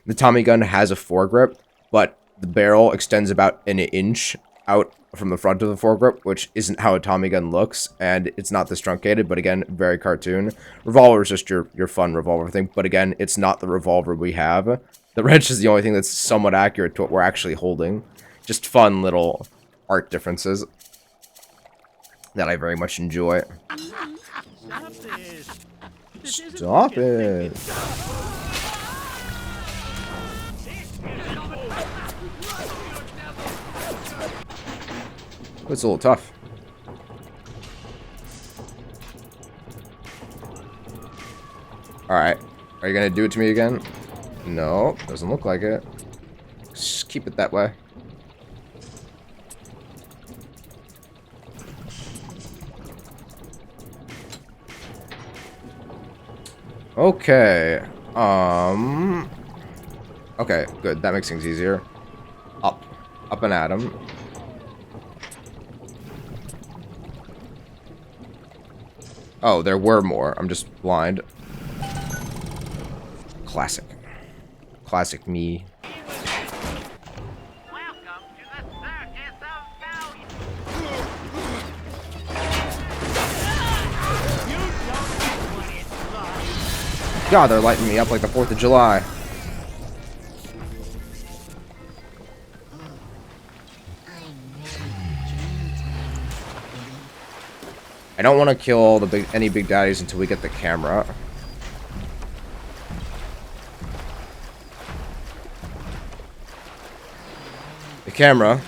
The Tommy gun has a foregrip, but the barrel extends about an inch out from the front of the foregrip, which isn't how a Tommy gun looks, and it's not this truncated, but again, very cartoon. Revolver is just your fun revolver thing, but again, it's not the revolver we have. The wrench is the only thing that's somewhat accurate to what we're actually holding. Just fun little art differences that I very much enjoy. Stop it! It's a little tough. Alright. Are you gonna do it to me again? No, doesn't look like it. Just keep it that way. Okay. Okay, good. That makes things easier. Up. Up and at him. Oh, there were more. I'm just blind. Classic. Classic me. God, they're lighting me up like the 4th of July. I don't want to kill all the any big daddies until we get the camera. The camera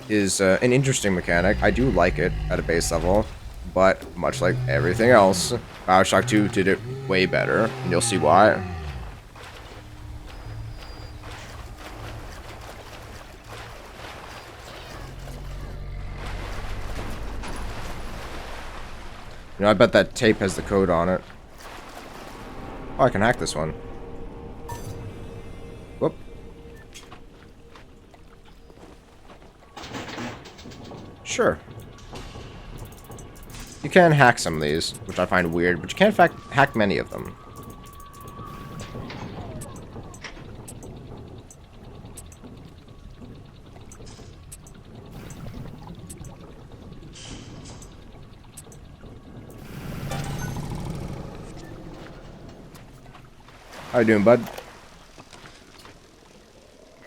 is an interesting mechanic. I do like it at a base level, but much like everything else, Bioshock 2 did it way better, and you'll see why. You know, I bet that tape has the code on it. Oh, I can hack this one. Whoop. Sure. You can hack some of these, which I find weird, but you can't hack many of them. How you doing, bud?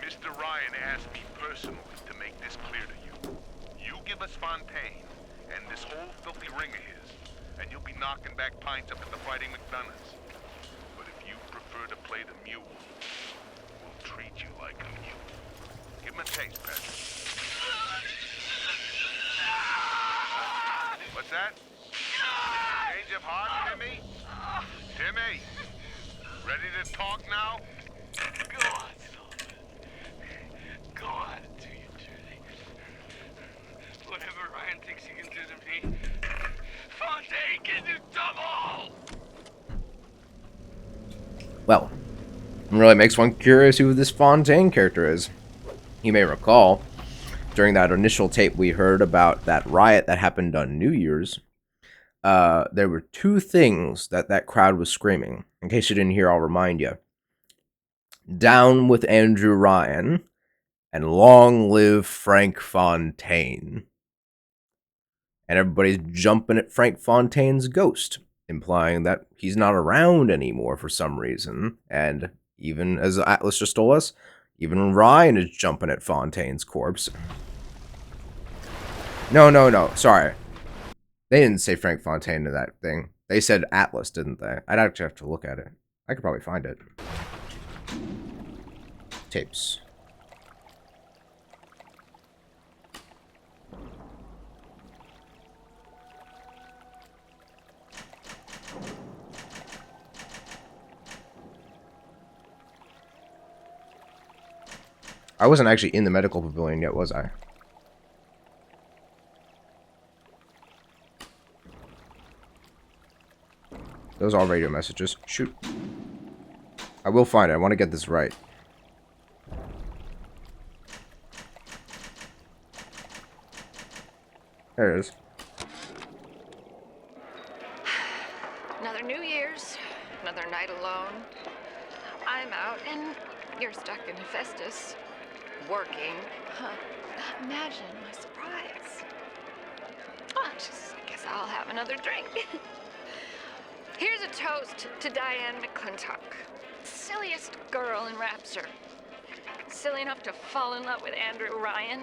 Mr. Ryan asked me personally to make this clear to you. You give us Fontaine and this whole filthy ring of his, and you'll be knocking back pints up at the Fighting McDonough's. But if you prefer to play the mule, we'll treat you like a mule. Give him a taste, Patrick. What's that? Change of heart, Timmy? Timmy! Ready to talk now? Go on, Sullivan. Go on and do your dirty. Whatever Ryan thinks he can do to me, Fontaine can do double! Well, it really makes one curious who this Fontaine character is. You may recall, during that initial tape we heard about that riot that happened on New Year's, there were two things that crowd was screaming. In case you didn't hear, I'll remind you. Down with Andrew Ryan, and long live Frank Fontaine. And everybody's jumping at Frank Fontaine's ghost, implying that he's not around anymore for some reason. And even as Atlas just told us, even Ryan is jumping at Fontaine's corpse. No, sorry. They didn't say Frank Fontaine to that thing. They said Atlas, didn't they? I'd actually have to look at it. I could probably find it. Tapes. I wasn't actually in the medical pavilion yet, was I? Those are all radio messages. Shoot. I will find it. I want to get this right. There it is. Another New Year's, another night alone. I'm out and you're stuck in Hephaestus, working. Huh. Imagine my surprise. Oh, I guess I'll have another drink. Here's a toast to Diane McClintock, silliest girl in Rapture. Silly enough to fall in love with Andrew Ryan.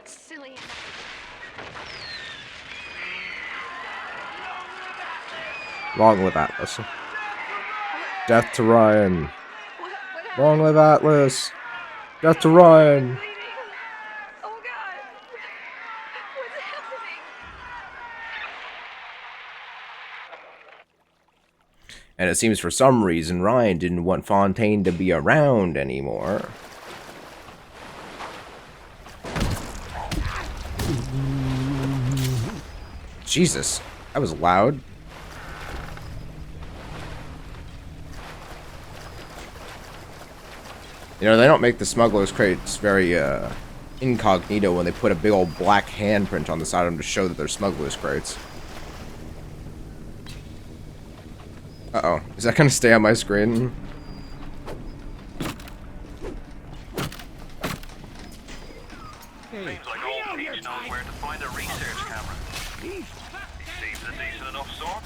Silly enough. Long live Atlas. Death to Ryan. Long live Atlas. Death to Ryan. Oh God. What's happening? And it seems for some reason Ryan didn't want Fontaine to be around anymore. Jesus, that was loud. You know, they don't make the smuggler's crates very incognito when they put a big old black handprint on the side of them to show that they're smuggler's crates. Uh-oh. Is that gonna stay on my screen? Seems like old Pete knows where to find a research camera. He seems a decent enough sort.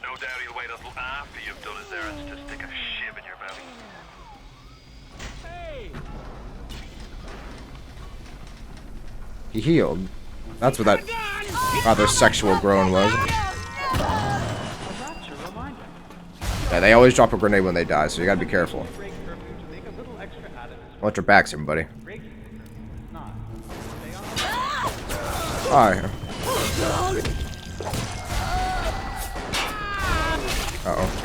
No doubt he'll wait until after you've done his errands to stick a shiv in your belly. He healed. That's what that rather sexual groan was. Yeah, they always drop a grenade when they die, so you gotta be careful. Watch your backs, everybody. Hi. Uh-oh.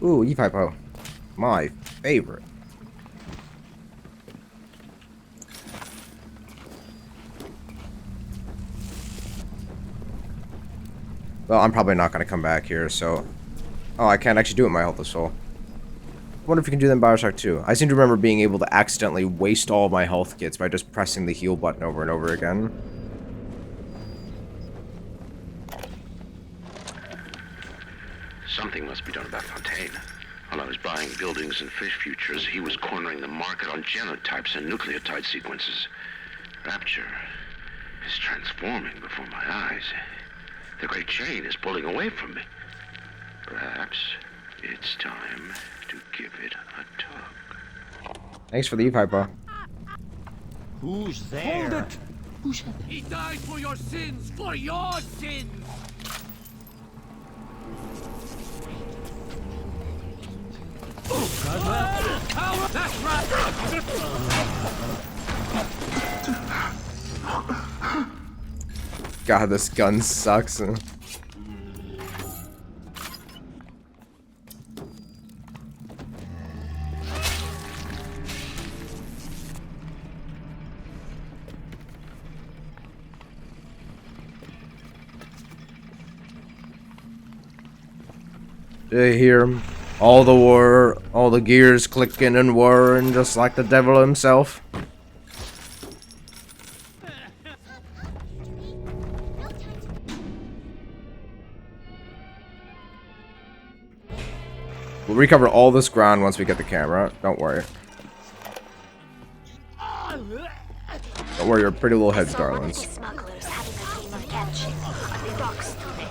Ooh, E-Pipo. My favorite. Well, I'm probably not going to come back here, so... Oh, I can't actually do it in my Health of Soul. I wonder if you can do that in Bioshock 2. I seem to remember being able to accidentally waste all of my health kits by just pressing the heal button over and over again. Something must be done about Fontaine. While I was buying buildings and fish futures, he was cornering the market on genotypes and nucleotide sequences. Rapture is transforming before my eyes. The Great Chain is pulling away from me. Perhaps it's time to give it a tug. Thanks for the E-Pipo. Who's there? Hold it! He died for your sins! For your sins! That's right! God, this gun sucks. Do you hear him? All the gears clicking and whirring just like the devil himself. We'll recover all this ground once we get the camera. Don't worry. Don't worry your pretty little heads, darlings. Smugglers having a game of catching on the docks today.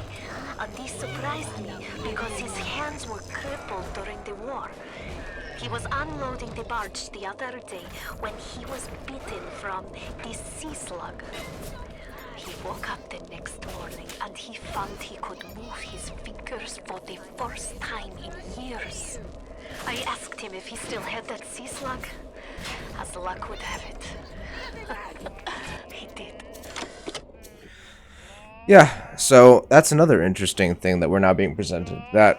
And this surprised me because his hands were crippled during the war. He was unloading the barge the other day when he was bitten from the sea slug. He woke up the next morning and he found he could move his fingers for the first time in years. I asked him if he still had that sea slug. As luck would have it, he did. Yeah, So that's another interesting thing that we're now being presented. That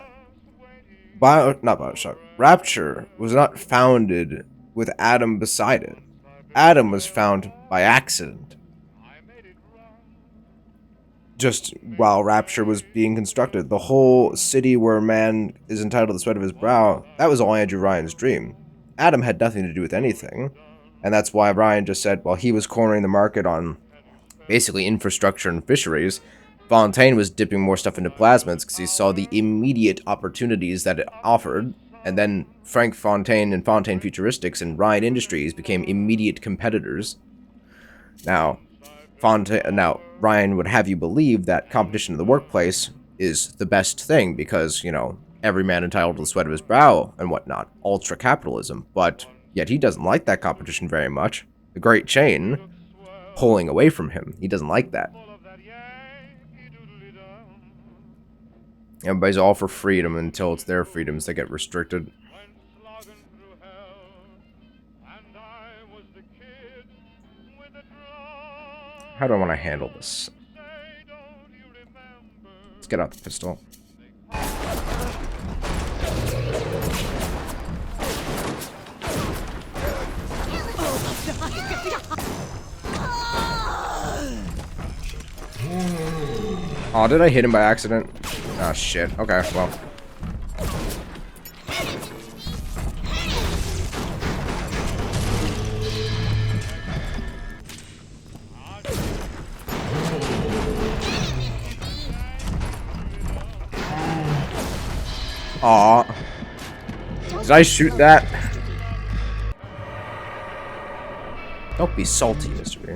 not Bioshock. Rapture was not founded with Adam beside it. Adam was found by accident. Just while Rapture was being constructed. The whole city where man is entitled to the sweat of his brow, that was all Andrew Ryan's dream. Adam had nothing to do with anything. And that's why Ryan just said, while he was cornering the market on basically infrastructure and fisheries, Fontaine was dipping more stuff into plasmids because he saw the immediate opportunities that it offered. And then Frank Fontaine and Fontaine Futuristics and Ryan Industries became immediate competitors. Now, Ryan would have you believe that competition in the workplace is the best thing because, you know, every man entitled to the sweat of his brow and whatnot, ultra capitalism. But yet he doesn't like that competition very much. The great chain pulling away from him. He doesn't like that. Everybody's all for freedom until it's their freedoms that get restricted. How do I want to handle this? Let's get out the pistol. Oh, did I hit him by accident? Oh, shit. Okay, well. Aw. Did I shoot that? Don't be salty, Mr. B.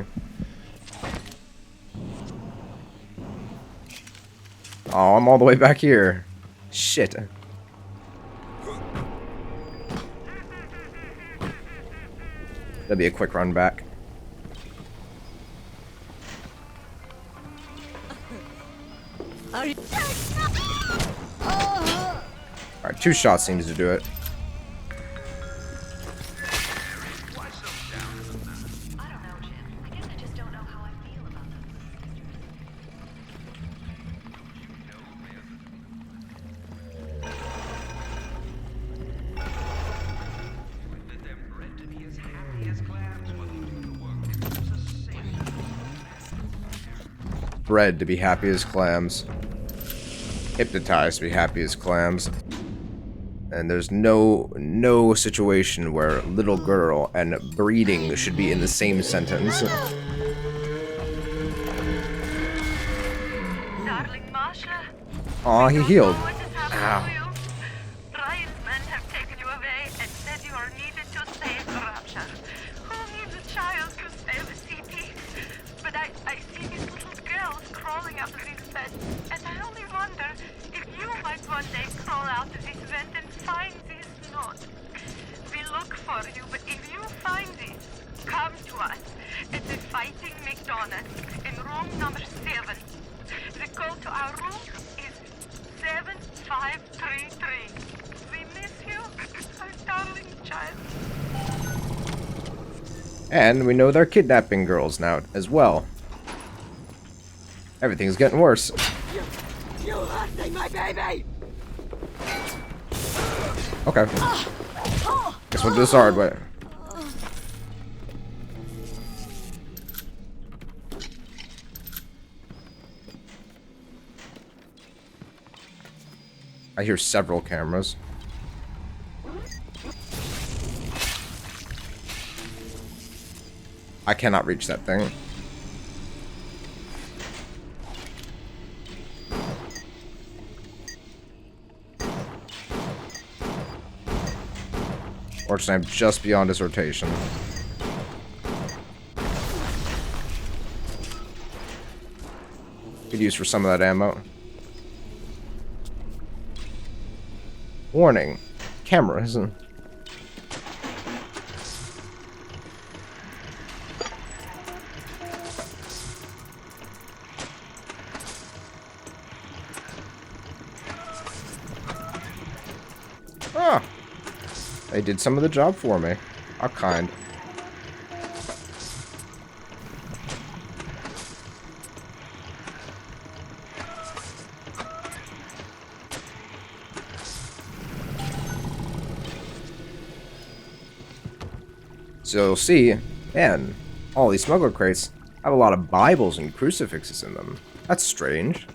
Oh, I'm all the way back here. Shit. That'd be a quick run back. Alright, 2 shots seems to do it. Bred to be happy as clams. Hypnotized to be happy as clams. And there's no situation where little girl and breeding should be in the same sentence. Darling Masha. Aw, he healed. Ow. Ryan's men have taken you away and said you are needed to save Rapture. Who needs a child to save a city? But I see these little girls crawling up these vents, and I only wonder if you might one day crawl out of this vent and find this note. We look for you, but if you find it, come to us at the Fighting McDonald's in room number 7. The code to our room is 7533. We miss you, our darling child. And we know they're kidnapping girls now as well. Everything's getting worse. You hurting my baby! Okay. Guess we'll do this hard way. I hear several cameras. I cannot reach that thing. Fortunately, I'm just beyond his rotation. Could use for some of that ammo. Warning. Cameras. Ah! They did some of the job for me. How kind. So you'll see, man, all these smuggler crates have a lot of Bibles and crucifixes in them. That's strange.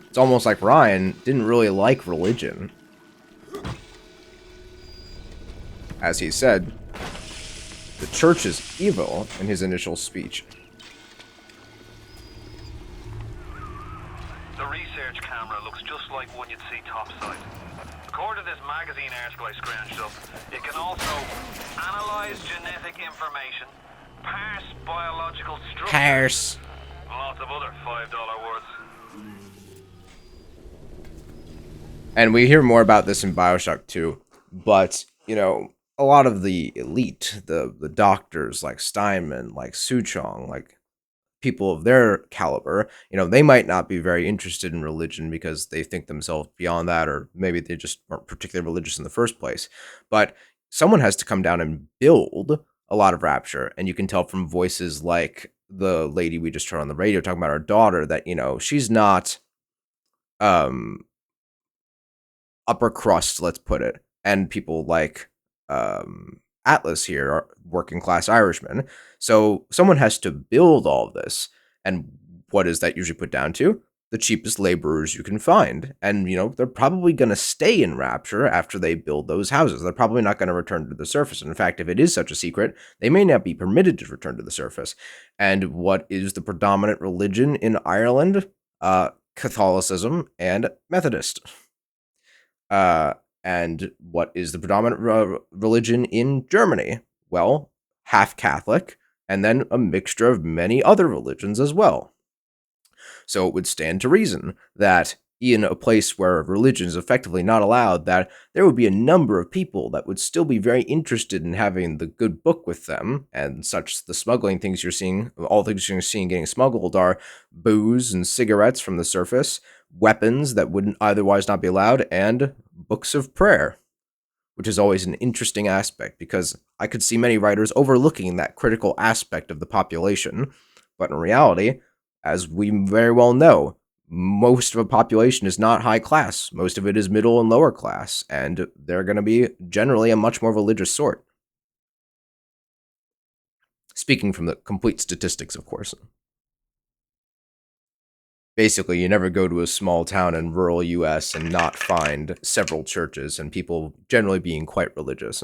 It's almost like Ryan didn't really like religion. As he said, the church is evil in his initial speech. The research camera looks just like one you'd see topside. According to this magazine article I scrounged up, it can also analyze genetic information, parse biological structures, lots of other $5 words. And we hear more about this in Bioshock 2, but, you know, a lot of the elite, the doctors like Steinman, like Suchong, like people of their caliber, you know, they might not be very interested in religion because they think themselves beyond that, or maybe they just aren't particularly religious in the first place. But someone has to come down and build a lot of Rapture, and you can tell from voices like the lady we just heard on the radio talking about our daughter that, you know, she's not upper crust, let's put it, and people like Atlas here are working class Irishmen. So someone has to build all this, and what is that usually put down to? The cheapest laborers you can find. And, you know, they're probably going to stay in Rapture after they build those houses. They're probably not going to return to the surface. And in fact, if it is such a secret, they may not be permitted to return to the surface. And what is the predominant religion in Ireland? Catholicism and Methodist. And what is the predominant religion in Germany? Well, half Catholic, and then a mixture of many other religions as well. So it would stand to reason that in a place where religion is effectively not allowed, that there would be a number of people that would still be very interested in having the good book with them, and such the smuggling things you're seeing, all things you're seeing getting smuggled are booze and cigarettes from the surface, weapons that wouldn't otherwise not be allowed, and books of prayer, which is always an interesting aspect, because I could see many writers overlooking that critical aspect of the population, but in reality, as we very well know, most of a population is not high class. Most of it is middle and lower class, and they're going to be generally a much more religious sort. Speaking from the complete statistics, of course. Basically, you never go to a small town in rural US and not find several churches and people generally being quite religious.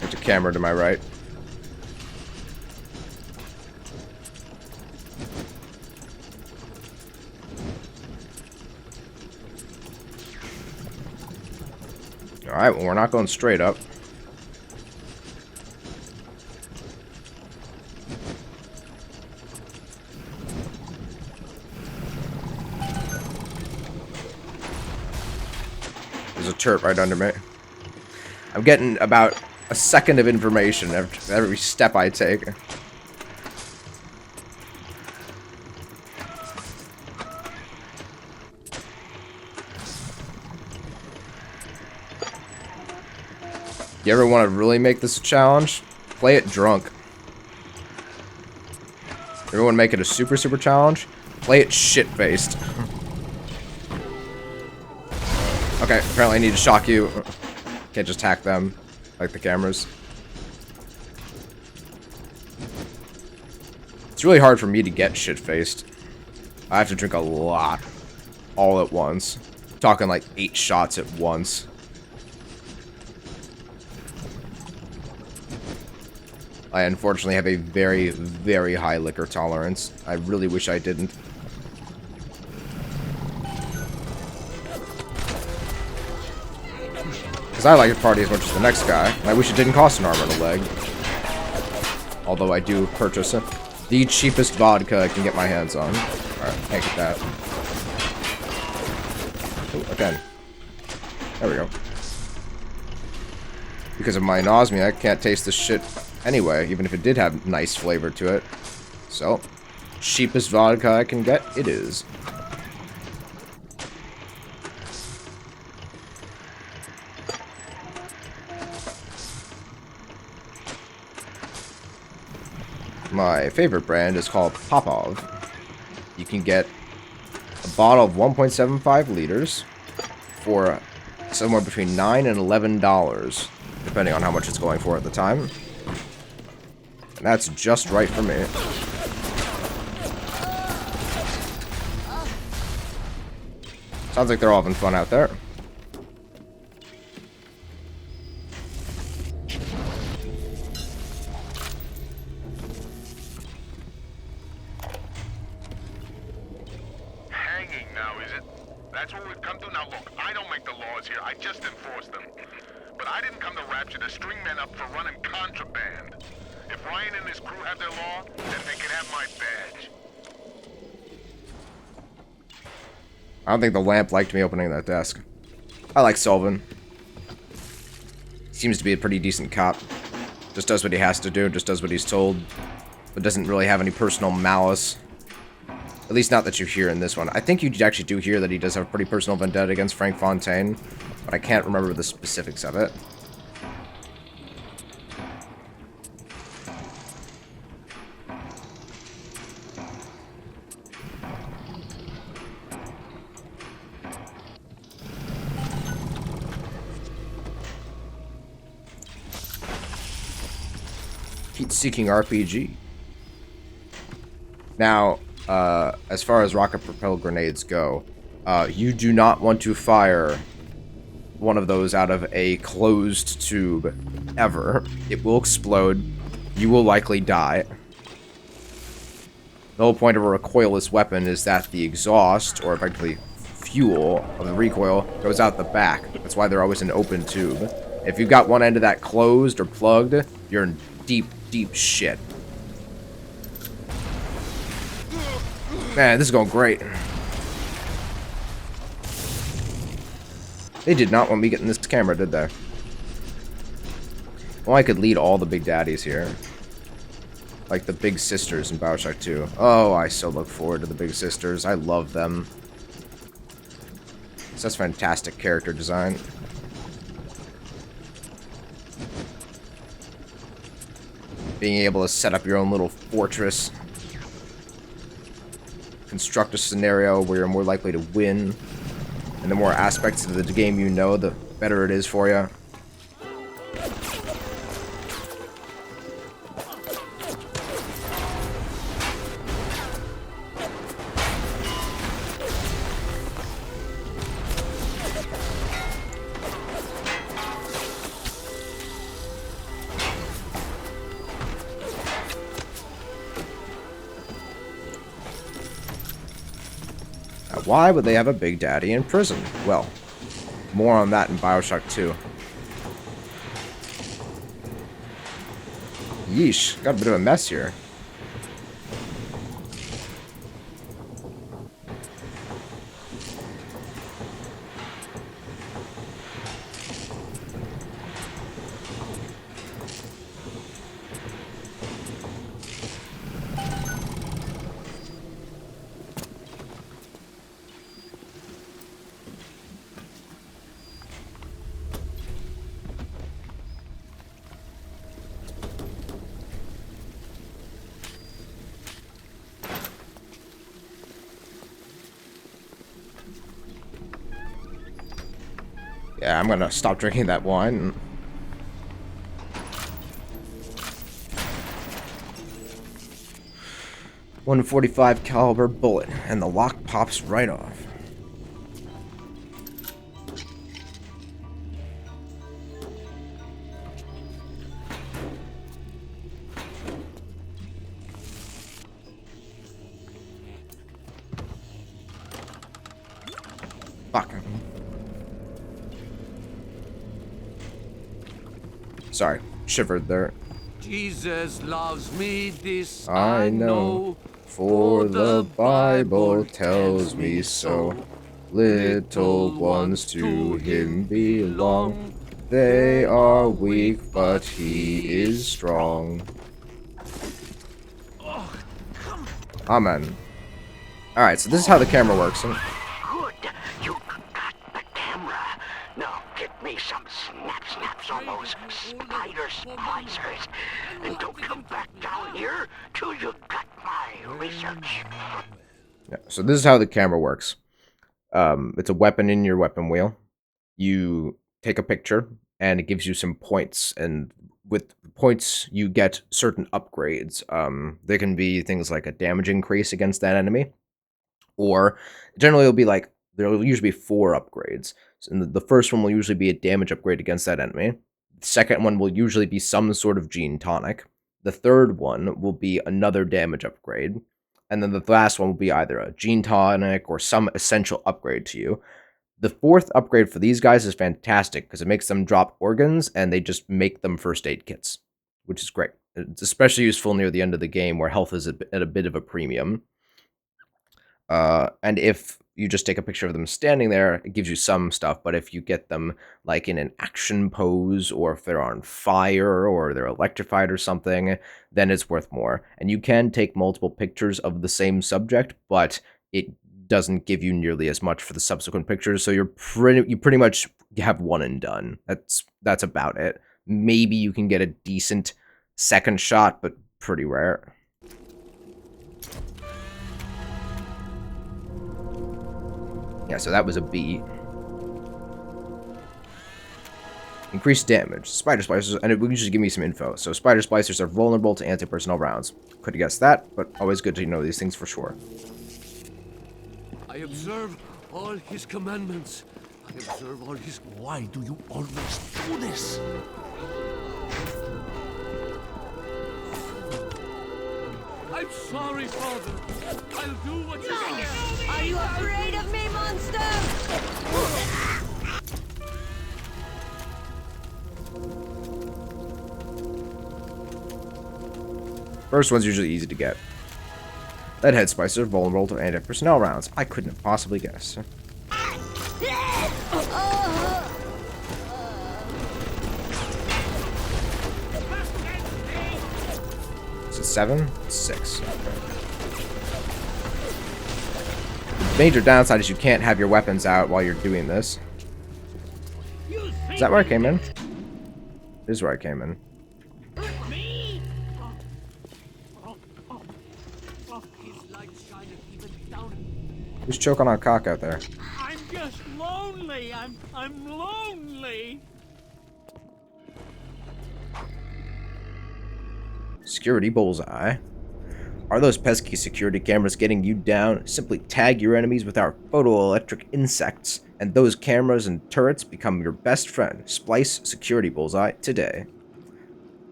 There's a camera to my right. Alright, well, we're not going straight up. There's a turret right under me. I'm getting about a second of information every step I take. You ever want to really make this a challenge? Play it drunk. You ever want to make it a super challenge? Play it shit-faced. Okay, apparently I need to shock you. Can't just hack them like the cameras. It's really hard for me to get shit-faced. I have to drink a lot. All at once. I'm talking like 8 shots at once. I unfortunately have a very high liquor tolerance. I really wish I didn't. Because I like to party as much as the next guy, and I wish it didn't cost an arm and a leg. Although I do purchase the cheapest vodka I can get my hands on. Alright, can't get that. Oh, again. There we go. Because of my nausea, I can't taste this shit anyway, even if it did have nice flavor to it. So, cheapest vodka I can get, it is. My favorite brand is called Popov. You can get a bottle of 1.75 liters for somewhere between $9 and $11, depending on how much it's going for at the time. And that's just right for me. Sounds like they're all having fun out there. Hanging now, is it? That's what we've come to? Now look, I don't make the laws here, I just enforce them. But I didn't come to Rapture to string men up for running contraband. If Ryan and his crew have their law, then they can have my badge. I don't think the lamp liked me opening that desk. I like Sullivan. Seems to be a pretty decent cop. Just does what he has to do, just does what he's told. But doesn't really have any personal malice. At least not that you hear in this one. I think you actually do hear that he does have a pretty personal vendetta against Frank Fontaine. But I can't remember the specifics of it. Heat-seeking RPG. Now, as far as rocket-propelled grenades go, you do not want to fire one of those out of a closed tube, ever. It will explode. You will likely die. The whole point of a recoilless weapon is that the exhaust, or effectively fuel, of the recoil goes out the back. That's why they're always an open tube. If you've got one end of that closed or plugged, you're in deep, deep shit. Man, this is going great. They did not want me getting this camera, did they? Well, I could lead all the big daddies here. Like the big sisters in Bioshock 2. Oh, I so look forward to the big sisters. I love them. That's fantastic character design. Being able to set up your own little fortress. Construct a scenario where you're more likely to win. And the more aspects of the game you know, the better it is for you. Why would they have a Big Daddy in prison? Well, more on that in Bioshock 2. Yeesh, got a bit of a mess here. Yeah, I'm gonna stop drinking that wine. .145 caliber bullet, and the lock pops right off. Fuck. Sorry, shivered there. Jesus loves me, this I know, for the Bible tells me so. Little ones to him belong. They are weak, but he is strong. Amen. Alright, so this is how the camera works. Good, you got the camera. Now get me some snaps on those spider splicers. And don't come back down here till you got my research. Yeah, so this is how the camera works. It's a weapon in your weapon wheel. You take a picture, and it gives you some points, and with points you get certain upgrades. They can be things like a damage increase against that enemy, or generally it'll be like there'll usually be 4 upgrades. So the first one will usually be a damage upgrade against that enemy. The second one will usually be some sort of gene tonic. The third one will be another damage upgrade. And then the last one will be either a gene tonic or some essential upgrade to you. The 4th upgrade for these guys is fantastic because it makes them drop organs and they just make them first aid kits, which is great. It's especially useful near the end of the game where health is at a bit of a premium. And if you just take a picture of them standing there, it gives you some stuff, but if you get them like in an action pose, or if they're on fire, or they're electrified or something, then it's worth more. And you can take multiple pictures of the same subject, but it doesn't give you nearly as much for the subsequent pictures, so you pretty much have one and done. That's about it. Maybe you can get a decent second shot, but pretty rare. Yeah, so that was a B. Increased damage. Spider splicers, and it would usually give me some info. So spider splicers are vulnerable to anti-personnel rounds. Could have guessed that, but always good to know these things for sure. I observe all his commandments. I observe all his... Why do you always do this? I'm sorry, Father. I'll do what you say. Are you afraid of me, monster? First one's usually easy to get. Leadhead splicers are vulnerable to anti-personnel rounds. I couldn't have possibly guessed. Is it 7? 6. Okay. Major downside is you can't have your weapons out while you're doing this. Is that where I came in? This is where I came in. Who's choking on cock out there? I'm just lonely. I'm lonely. Security bullseye. Are those pesky security cameras getting you down? Simply tag your enemies with our photoelectric insects, and those cameras and turrets become your best friend. Splice security bullseye today.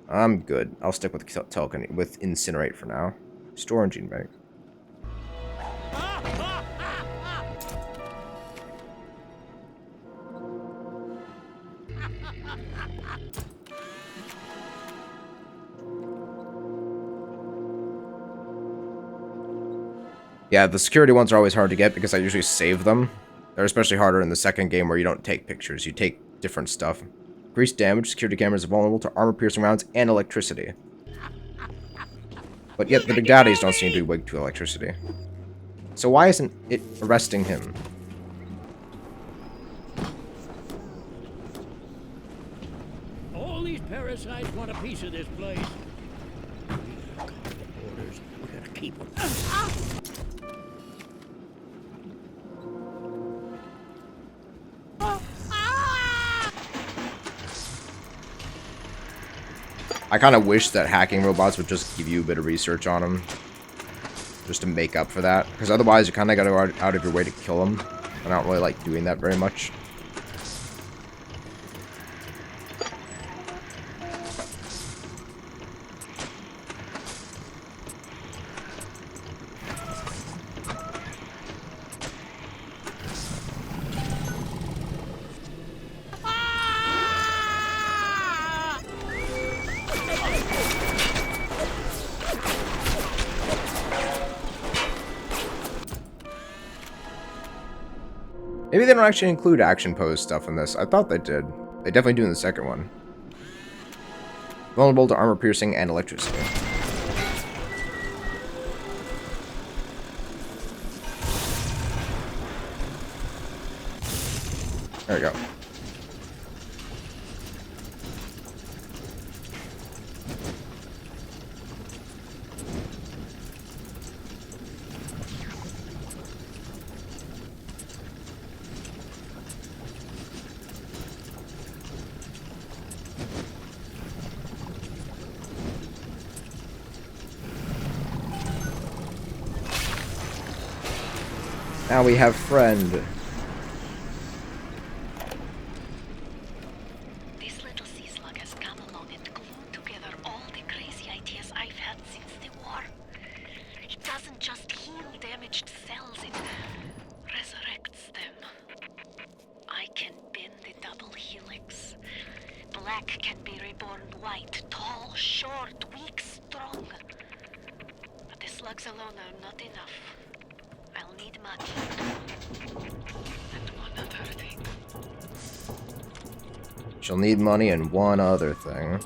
I'm good. I'll stick with incinerate for now. Store and gene bank. Yeah, the security ones are always hard to get because I usually save them. They're especially harder in the second game where you don't take pictures, you take different stuff. Increased damage, security cameras are vulnerable to armor-piercing rounds and electricity. But yet the big daddies don't seem to be weak to electricity. So why isn't it arresting him? All these parasites want a piece of this place. We got the orders. We gotta keep them. I kind of wish that hacking robots would just give you a bit of research on them. Just to make up for that. Because otherwise you kind of got to go out of your way to kill them. I don't really like doing that very much. Maybe they don't actually include action pose stuff in this. I thought they did. They definitely do in the second one. Vulnerable to armor piercing and electricity. There we go. Now we have friend. This little sea slug has come along and glued together all the crazy ideas I've had since the war. It doesn't just heal damaged cells, it resurrects them. I can bend the double helix. Black can be reborn white, tall, short, weak, strong. But the slugs alone are not enough. I'll need money. And one other thing. She'll need money and one other thing.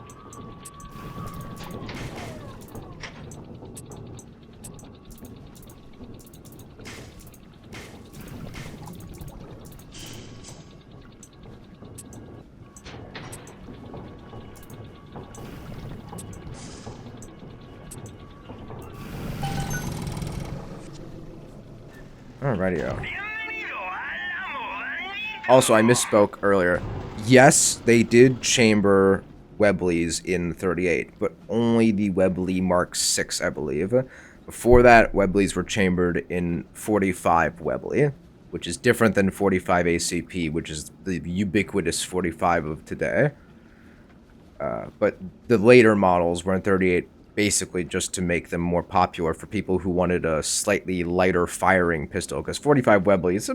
Alrighty-o. Also, I misspoke earlier. Yes, they did chamber Webleys in 38, but only the Webley Mark 6, I believe. Before that, Webleys were chambered in 45 Webley, which is different than 45 ACP, which is the ubiquitous 45 of today. But the later models were in 38 basically just to make them more popular for people who wanted a slightly lighter firing pistol, because 45 Webley, it's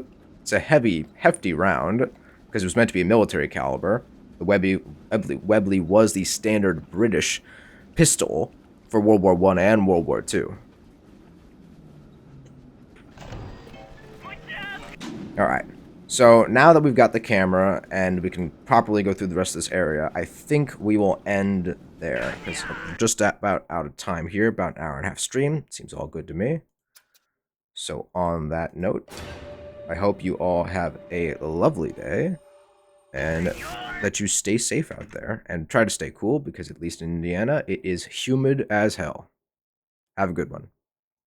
a hefty round, because it was meant to be a military caliber. The Webley was the standard British pistol for World War I and World War II. Alright, so now that we've got the camera and we can properly go through the rest of this area, I think we will end there, because I'm just about out of time here, about an hour and a half stream. Seems all good to me. So on that note, I hope you all have a lovely day, and that you stay safe out there, and try to stay cool, because at least in Indiana, it is humid as hell. Have a good one.